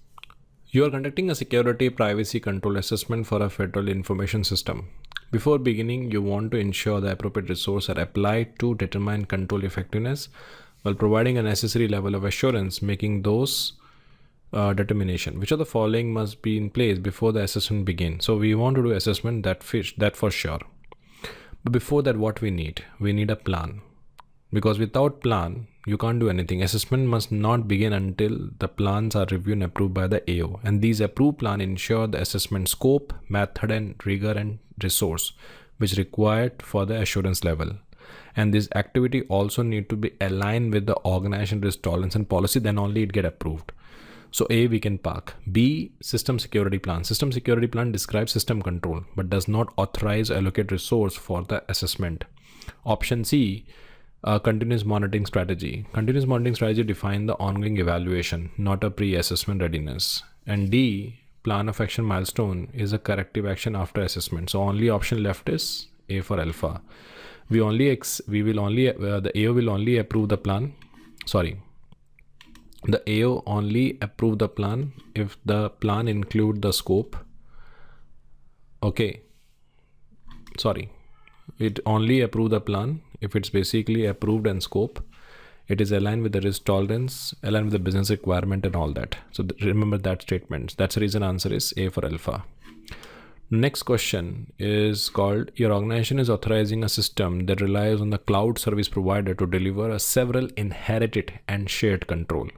You are conducting a security privacy control assessment for a federal information system. Before beginning, you want to ensure the appropriate resources are applied to determine control effectiveness while providing a necessary level of assurance, making those determination. Which of the following must be in place before the assessment begins? So we want to do assessment that for sure. But before that, what we need? We need a plan. Because without plan, you can't do anything. Assessment must not begin until the plans are reviewed and approved by the AO. And these approved plans ensure the assessment scope, method and rigor and resource which required for the assurance level. And this activity also need to be aligned with the organization risk tolerance and policy, then only it get approved. So A, we can park. B, system security plan. System security plan describes system control but does not authorize or allocate resource for the assessment. Option C, continuous monitoring strategy. Continuous monitoring strategy defines the ongoing evaluation, not a pre-assessment readiness. And D, plan of action milestone is a corrective action after assessment. So only option left is A for alpha. The AO will only approve the plan. The AO only approve the plan if the plan include the scope. It only approve the plan if it's basically approved and scope. It is aligned with the risk tolerance, aligned with the business requirement and all that. So remember that statement. That's the reason answer is A for alpha. Next question is called, your organization is authorizing a system that relies on the cloud service provider to deliver several inherited and shared control.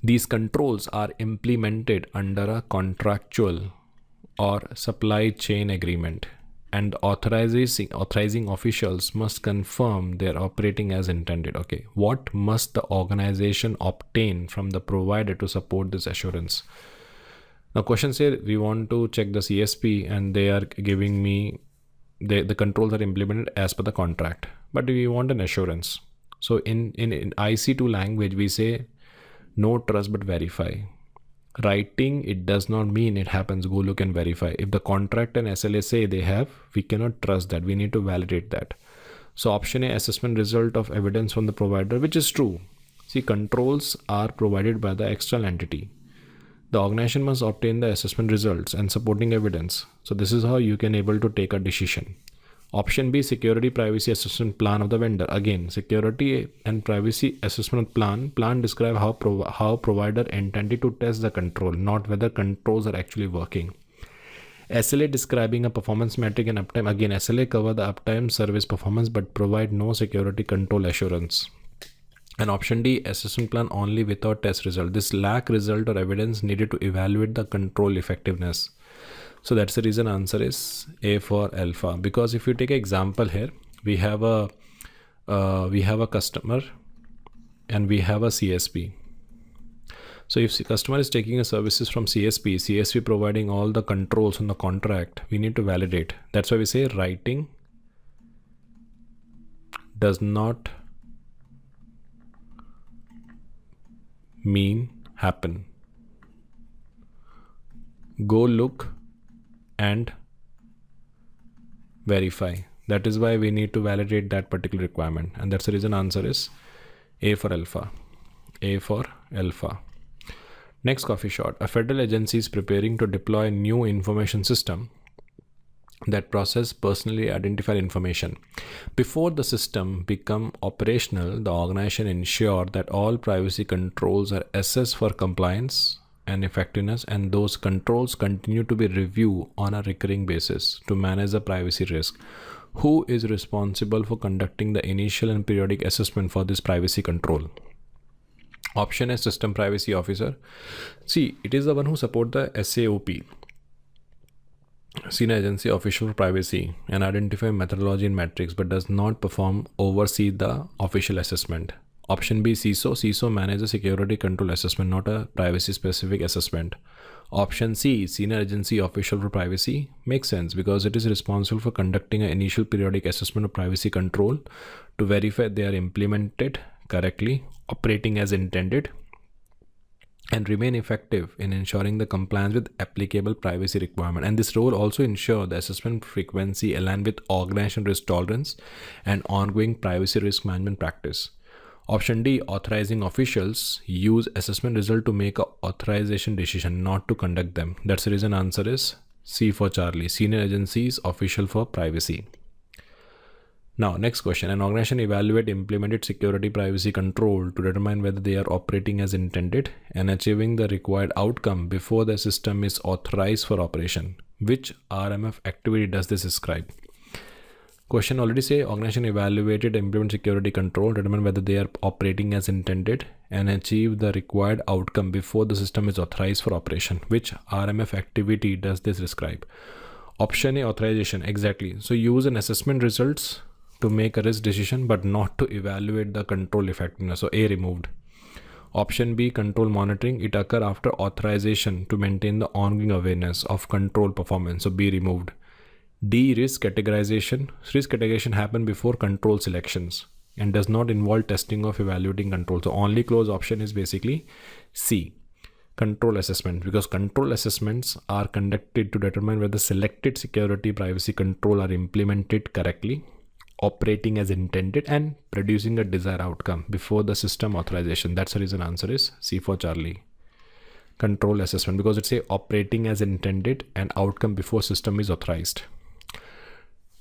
These controls are implemented under a contractual or supply chain agreement, and authorizing officials must confirm they're operating as intended. Okay, what must the organization obtain from the provider to support this assurance? Now question says we want to check the CSP and they are giving me the controls are implemented as per the contract, but we want an assurance. So in IC2 language we say no trust but verify. Writing, it does not mean it happens, go look and verify. If the contract and SLA say they have, we cannot trust that, we need to validate that. So option A, assessment result of evidence from the provider, which is true. See, controls are provided by the external entity. The organization must obtain the assessment results and supporting evidence. So this is how you can able to take a decision. Option B, security privacy assessment plan of the vendor. Again, security and privacy assessment plan describe how provider intended to test the control, not whether controls are actually working. SLA describing a performance metric and uptime. Again, SLA cover the uptime, service performance, but provide no security control assurance. And option D, assessment plan only without test result. This lack result or evidence needed to evaluate the control effectiveness. So that's the reason answer is A for alpha. Because if you take an example here, we have a customer and we have a CSP. So if the customer is taking a services from CSP providing all the controls on the contract, we need to validate. That's why we say writing does not mean happen. Go look and verify. That is why we need to validate that particular requirement, and that's the reason answer is A for alpha. A for alpha. Next coffee shot. A federal agency is preparing to deploy a new information system that process personally identified information. Before the system become operational, the organization ensure that all privacy controls are assessed for compliance and effectiveness, and those controls continue to be reviewed on a recurring basis to manage the privacy risk. Who is responsible for conducting the initial and periodic assessment for this privacy control? Option A, system privacy officer. See, it is the one who support the SAOP, Senior Agency Official for Privacy, and identify methodology and metrics, but does not oversee the official assessment. Option B, CISO. CISO manages security control assessment, not a privacy specific assessment. Option C, Senior Agency Official for Privacy. Makes sense because it is responsible for conducting an initial periodic assessment of privacy control to verify they are implemented correctly, operating as intended, and remain effective in ensuring the compliance with applicable privacy requirement. And this role also ensure the assessment frequency align with organization risk tolerance and ongoing privacy risk management practice. Option D, authorizing officials use assessment result to make a authorization decision, not to conduct them. That's the reason answer is C for Charlie, senior agencies official for privacy. Now, next question. An organization evaluate implemented security privacy control to determine whether they are operating as intended and achieving the required outcome before the system is authorized for operation. Which RMF activity does this describe? Question already say organization evaluated implement security control, determine whether they are operating as intended and achieve the required outcome before the system is authorized for operation. Which RMF activity does this describe? Option A, authorization. Exactly. So use an assessment results to make a risk decision, but not to evaluate the control effectiveness. So A, removed. Option B, control monitoring. It occur after authorization to maintain the ongoing awareness of control performance. So B, removed. D, risk categorization. Risk categorization happen before control selections and does not involve testing of evaluating control. So only close option is basically C, control assessment, because control assessments are conducted to determine whether selected security privacy control are implemented correctly, operating as intended, and producing a desired outcome before the system authorization. That's the reason answer is C for Charlie, control assessment, because it's a operating as intended and outcome before system is authorized.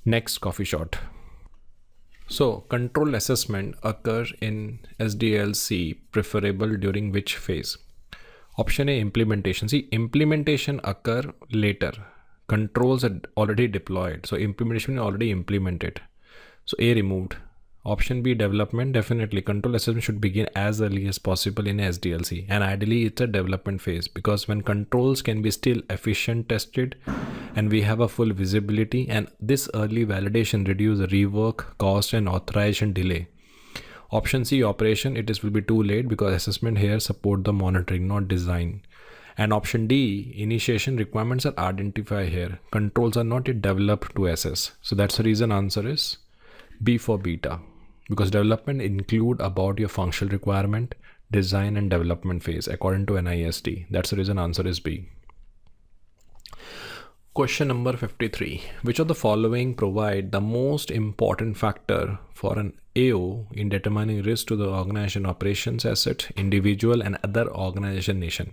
Next coffee shot. So control assessment occur in SDLC, preferable during which phase? Option A, implementation. See, implementation occur later. Controls are already deployed. So implementation is already implemented. So A, removed. Option B, development. Definitely control assessment should begin as early as possible in SDLC, and ideally it's a development phase, because when controls can be still efficient tested and we have a full visibility, and this early validation reduce rework, cost and authorization delay. Option C, operation. It will be too late because assessment here support the monitoring, not design. And option D, initiation, requirements are identified here. Controls are not yet developed to assess. So that's the reason answer is B for beta, because development include about your functional requirement, design and development phase according to NIST. That's the reason answer is B. Question number 53. Which of the following provide the most important factor for an AO in determining risk to the organization operations asset, individual and other organization nation?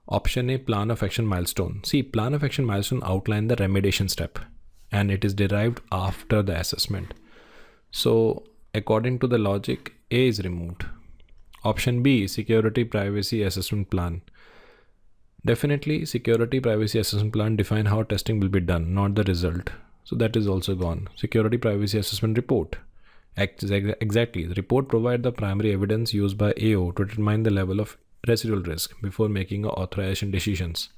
Option A, plan of action milestone. See, plan of action milestone outline the remediation step and it is derived after the assessment. So according to the logic, A is removed. Option B, security privacy assessment plan. Definitely security privacy assessment plan define how testing will be done, not the result. So that is also gone. Security privacy assessment report. Exactly. The report provide the primary evidence used by AO to determine the level of residual risk before making authorization decisions.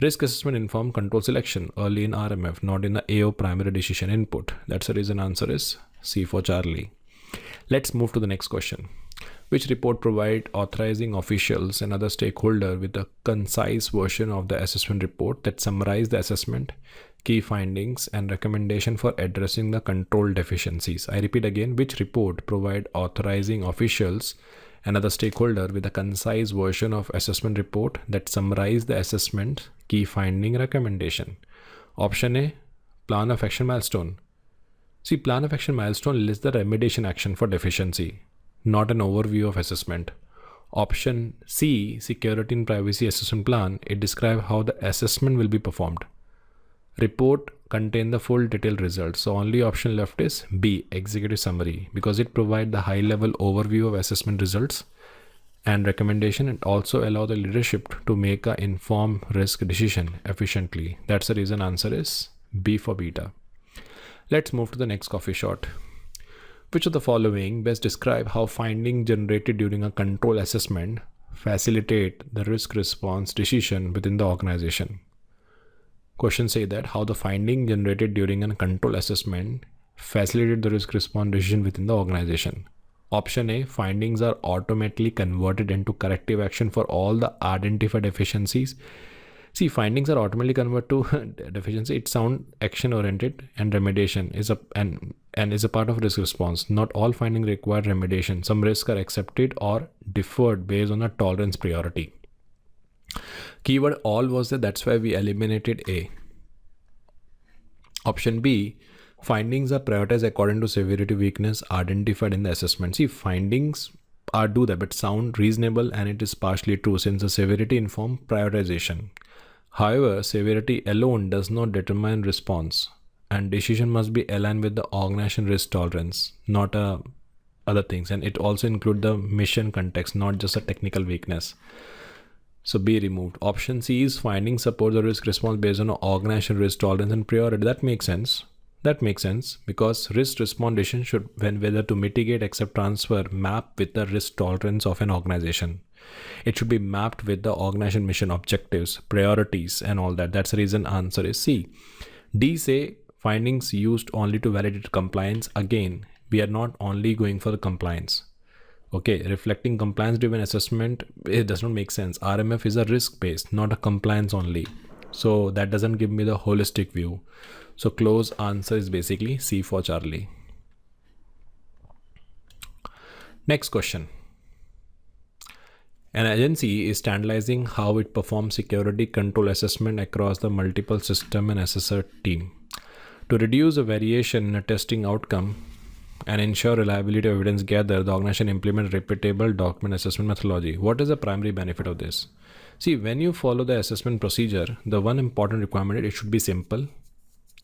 Risk assessment inform control selection early in RMF, not in the AO primary decision input. That's the reason answer is C for Charlie. Let's move to the next question. Which report provide authorizing officials and other stakeholders with a concise version of the assessment report that summarize the assessment, key findings and recommendation for addressing the control deficiencies? I repeat again, which report provide authorizing officials and other stakeholder with a concise version of assessment report that summarize the assessment, key finding, recommendation? Option A, plan of action milestone. See, plan of action milestone lists the remediation action for deficiency, not an overview of assessment. Option C, security and privacy assessment plan. It describes how the assessment will be performed. Report contain the full detailed results. So only option left is B, executive summary, because it provides the high level overview of assessment results and recommendation, and also allow the leadership to make an informed risk decision efficiently. That's the reason answer is B for beta. Let's move to the next coffee shot. Which of the following best describe how findings generated during a control assessment facilitate the risk response decision within the organization? Questions say that how the finding generated during a control assessment facilitate the risk response decision within the organization. Option A, findings are automatically converted into corrective action for all the identified deficiencies. See, findings are automatically converted to deficiency. It sounds action oriented, and remediation is a part of risk response. Not all findings require remediation. Some risks are accepted or deferred based on a tolerance priority. Keyword all was there, that's why we eliminated A. Option B, Findings are prioritized according to severity weakness identified in the assessment. See, findings are do that, but sound reasonable, and it is partially true since the severity inform prioritization. However, severity alone does not determine response, and decision must be aligned with the organization risk tolerance, not other things. And it also include the mission context, not just a technical weakness. So B removed. Option C is findings support the risk response based on organization risk tolerance and priority. That makes sense. That makes sense because risk response decision should, when whether to mitigate, accept, transfer, map with the risk tolerance of an organization. It should be mapped with the organization mission objectives, priorities, and all that. That's the reason answer is C. D say findings used only to validate compliance. Again, we are not only going for the compliance. Okay, reflecting compliance driven assessment, it does not make sense. RMF is a risk based, not a compliance only. So that doesn't give me the holistic view. So close answer is basically C for Charlie. Next question. An agency is standardizing how it performs security control assessment across the multiple system and assessor team. To reduce a variation in a testing outcome and ensure reliability of evidence gathered, the organization implements repeatable document assessment methodology. What is the primary benefit of this? See, when you follow the assessment procedure, the one important requirement is it should be simple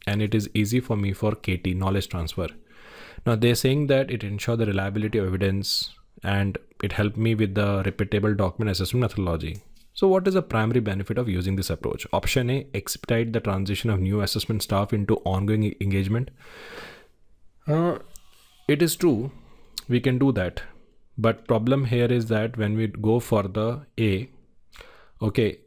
and it is easy for me for KT, knowledge transfer. Now they're saying that it ensures the reliability of evidence and it helped me with the repeatable document assessment methodology. So what is the primary benefit of using this approach? Option A, expedite the transition of new assessment staff into ongoing engagement. It is true, we can do that. But problem here is that when we go for the A, okay,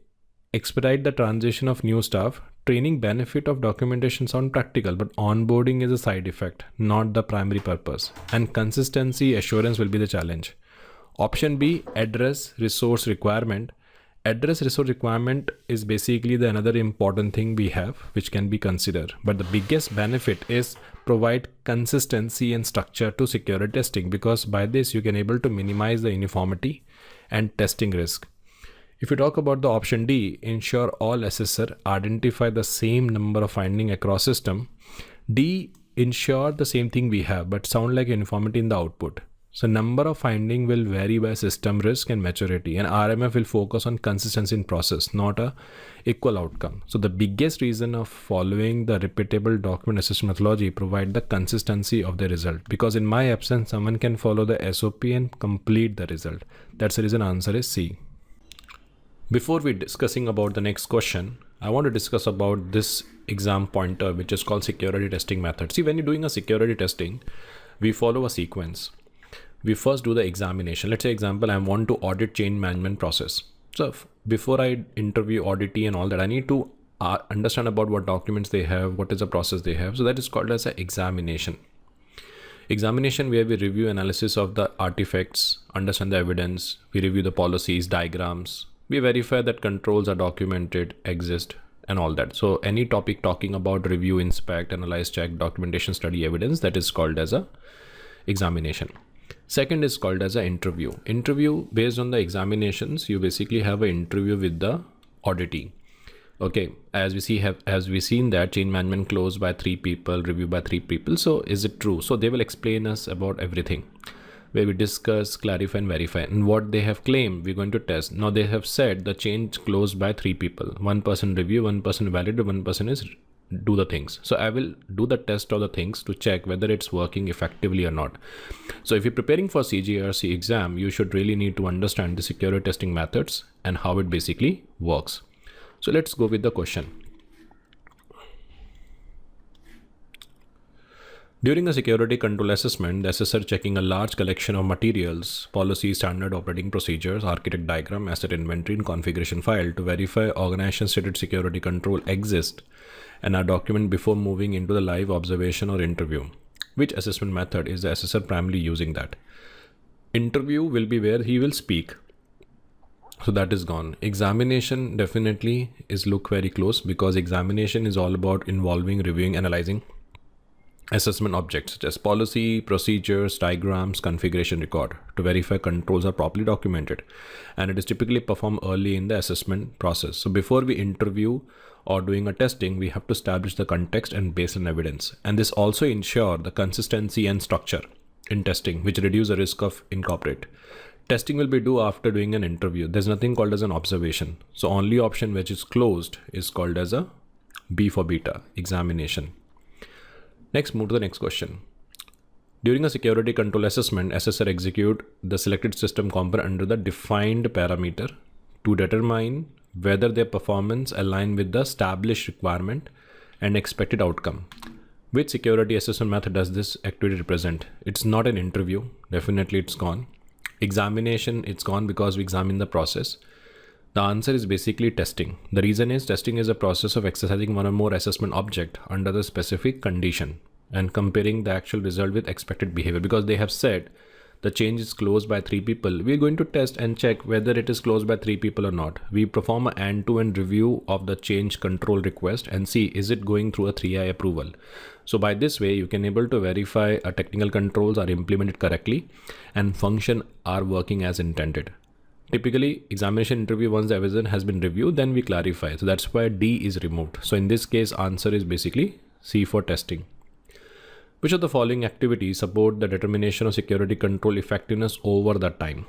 expedite the transition of new staff, training benefit of documentation sound practical, but onboarding is a side effect, not the primary purpose. And consistency assurance will be the challenge. Option B, address resource requirement. Address resource requirement is basically the another important thing we have, which can be considered. But the biggest benefit is provide consistency and structure to security testing, because by this you can able to minimize the uniformity and testing risk. If you talk about the option D, ensure all assessor identify the same number of finding across system. D, ensure the same thing we have, but sound like uniformity in the output. So number of finding will vary by system risk and maturity, and RMF will focus on consistency in process, not a equal outcome. So the biggest reason of following the repeatable document assessment methodology provide the consistency of the result, because in my absence, someone can follow the SOP and complete the result. That's the reason answer is C. Before we discussing about the next question, I want to discuss about this exam pointer, which is called security testing method. See, when you're doing a security testing, we follow a sequence. We first do the examination. Let's say example, I want to audit change management process. So before I interview auditee and all that, I need to understand about what documents they have, what is the process they have. So that is called as an examination. Examination where we review analysis of the artifacts, understand the evidence, we review the policies, diagrams, we verify that controls are documented, exist, and all that. So any topic talking about review, inspect, analyze, check, documentation, study, evidence, that is called as a examination. Second is called as an interview. Interview based on the examinations, you basically have an interview with the auditee. Okay, as we seen that change management closed by 3 people, review by 3 people. So is it true? So they will explain us about everything, where we discuss, clarify, and verify. And what they have claimed, we're going to test. Now they have said the change closed by 3 people. 1 person review, 1 person validate, 1 person is do the things. So I will do the test of the things to check whether it's working effectively or not. So if you're preparing for CGRC exam, you should really need to understand the security testing methods and how it basically works. So let's go with the question. During a security control assessment, the assessor checking a large collection of materials, policies, standard operating procedures, architect diagram, asset inventory, and configuration file to verify organization stated security control exist and are documented before moving into the live observation or interview. Which assessment method is the assessor primarily using that? Interview will be where he will speak. So that is gone. Examination definitely is look very close, because examination is all about involving, reviewing, analyzing assessment objects such as policy, procedures, diagrams, configuration record to verify controls are properly documented, and it is typically performed early in the assessment process. So before we interview or doing a testing, we have to establish the context and baseline evidence. And this also ensure the consistency and structure in testing, which reduce the risk of incorporate. Testing will be due after doing an interview. There's nothing called as an observation. So only option which is closed is called as a B for beta, examination. Next, move to the next question. During a security control assessment, assessor execute the selected system component under the defined parameter to determine whether their performance align with the established requirement and expected outcome. Which security assessment method does this activity represent? It's not an interview. Definitely it's gone. Examination, it's gone because we examine the process. The answer is basically testing. The reason is testing is a process of exercising one or more assessment object under the specific condition and comparing the actual result with expected behavior. Because they have said the change is closed by 3 people, we're going to test and check whether it is closed by 3 people or not. We perform an end-to-end review of the change control request and see is it going through a 3I approval. So by this way, you can able to verify a technical controls are implemented correctly and function are working as intended. Typically, examination interview, once the evidence has been reviewed, then we clarify. So that's why D is removed. So in this case, answer is basically C for testing. Which of the following activities support the determination of security control effectiveness over the time?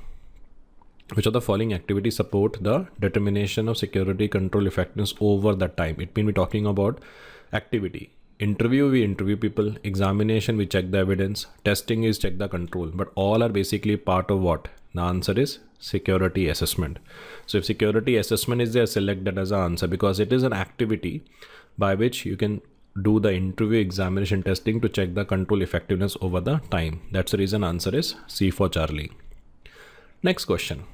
Which of the following activities support the determination of security control effectiveness over the time? It means we're talking about activity. Interview, we interview people. Examination, we check the evidence. Testing is check the control. But all are basically part of what? The answer is security assessment. So if security assessment is there, select that as an answer because it is an activity by which you can do the interview, examination, testing to check the control effectiveness over the time. That's the reason answer is C for Charlie. Next question.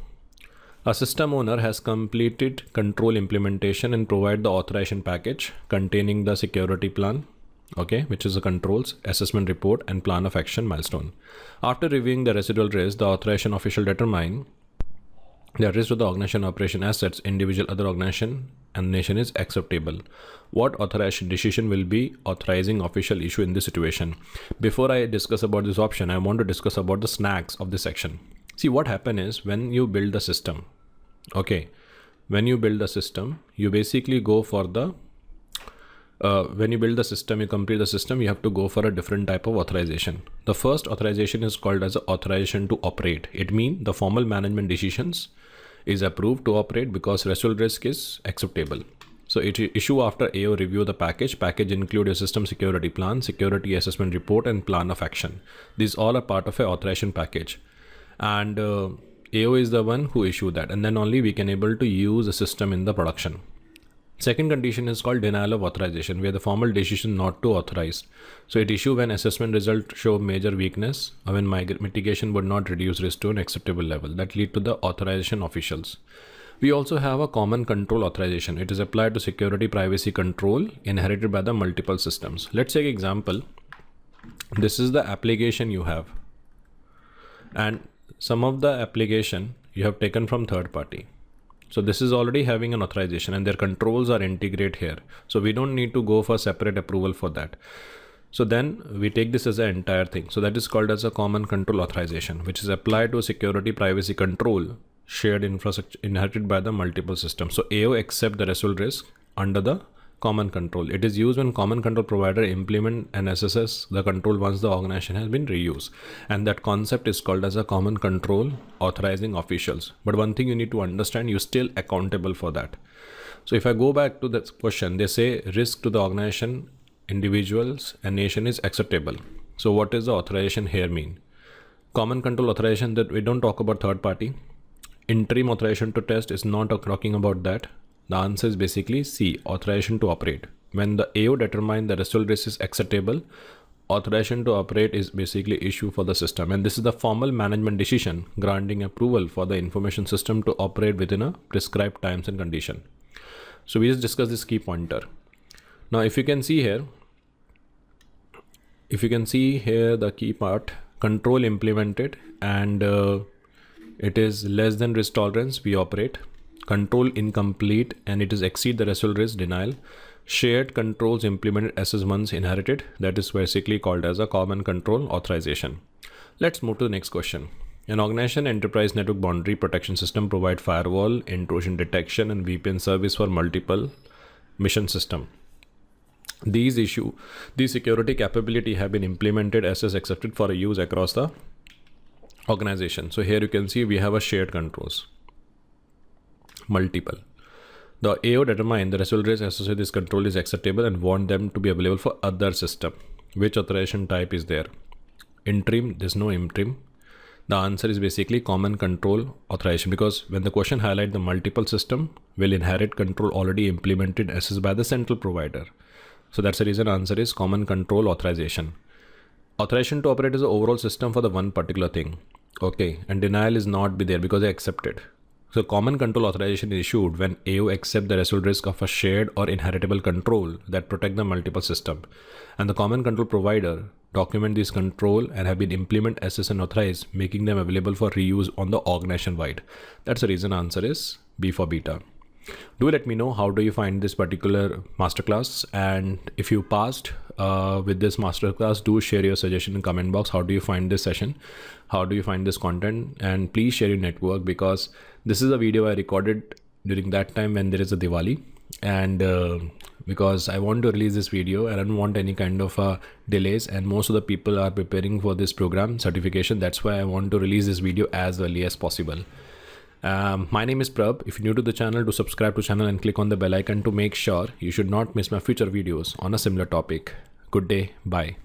A system owner has completed control implementation and provide the authorization package containing the security plan, okay, which is the controls, assessment report and plan of action milestone. After reviewing the residual risk, the authorization official determine the risk to the organization operation assets, individual other organization and nation is acceptable. What authorization decision will be authorizing official issue in this situation? Before I discuss about this option, I want to discuss about the snacks of this section. See, what happen is when you build the system, okay, when you build the system, you basically go for the when you build the system, you complete the system, you have to go for a different type of authorization. The first authorization is called as authorization to operate. It means the formal management decisions is approved to operate because residual risk is acceptable. So it issue after AO review the package. Package include a system security plan, security assessment report and plan of action. These all are part of a authorization package. And AO is the one who issue that. And then only we can able to use the system in the production. Second condition is called denial of authorization, where the formal decision not to authorize. So it issue when assessment result show major weakness or when mitigation would not reduce risk to an acceptable level. That lead to the authorization officials. We also have a common control authorization. It is applied to security privacy control inherited by the multiple systems. Let's take example. This is the application you have. And some of the application you have taken from third party. So this is already having an authorization and their controls are integrated here. So we don't need to go for separate approval for that. So then we take this as an entire thing. So that is called as a common control authorization, which is applied to security privacy control shared infrastructure inherited by the multiple systems. So AO accept the residual risk under the common control. It is used when common control provider implement and assesses the control once the organization has been reused. And that concept is called as a common control authorizing officials. But one thing you need to understand, you're still accountable for that. So if I go back to the question, they say risk to the organization, individuals and nation is acceptable. So what does the authorization here mean? Common control authorization, that we don't talk about third party. Interim authorization to test is not talking about that. The answer is basically C, authorization to operate. When the AO determine the residual risk is acceptable, authorization to operate is basically issue for the system. And this is the formal management decision granting approval for the information system to operate within a prescribed times and condition. So we just discussed this key pointer. Now, if you can see here, the key part, control implemented and it is less than risk tolerance, we operate. Control incomplete and it is exceed the residual risk, denial. Shared controls implemented assessments inherited, that is basically called as a common control authorization. Let's move to the next question. An organization enterprise network boundary protection system provide firewall, intrusion detection and VPN service for multiple mission system. These security capability have been implemented as is accepted for a use across the organization. So here you can see we have a shared controls, multiple. The AO determine the result rates associated with this control is acceptable and want them to be available for other system. Which authorization type is there? Interim, there's no interim. The answer is basically common control authorization, because when the question highlight the multiple system will inherit control already implemented as by the central provider. So that's the reason answer is common control authorization. Authorization to operate is the overall system for the one particular thing. Okay, and denial is not be there because they accepted. So common control authorization is issued when AO accept the result risk of a shared or inheritable control that protect the multiple system, and the common control provider document this control and have been implement, assess and authorize, making them available for reuse on the organization wide. That's the reason answer is B for beta. Do let me know how do you find this particular masterclass, and if you passed with this masterclass, do share your suggestion in comment box. How do you find this session? How do you find this content? And please share your network, because this is a video I recorded during that time when there is a Diwali, and because I want to release this video and I don't want any kind of delays, and most of the people are preparing for this program certification. That's why I want to release this video as early as possible. My name is Prabh. If you're new to the channel, do subscribe to the channel and click on the bell icon to make sure you should not miss my future videos on a similar topic. Good day. Bye.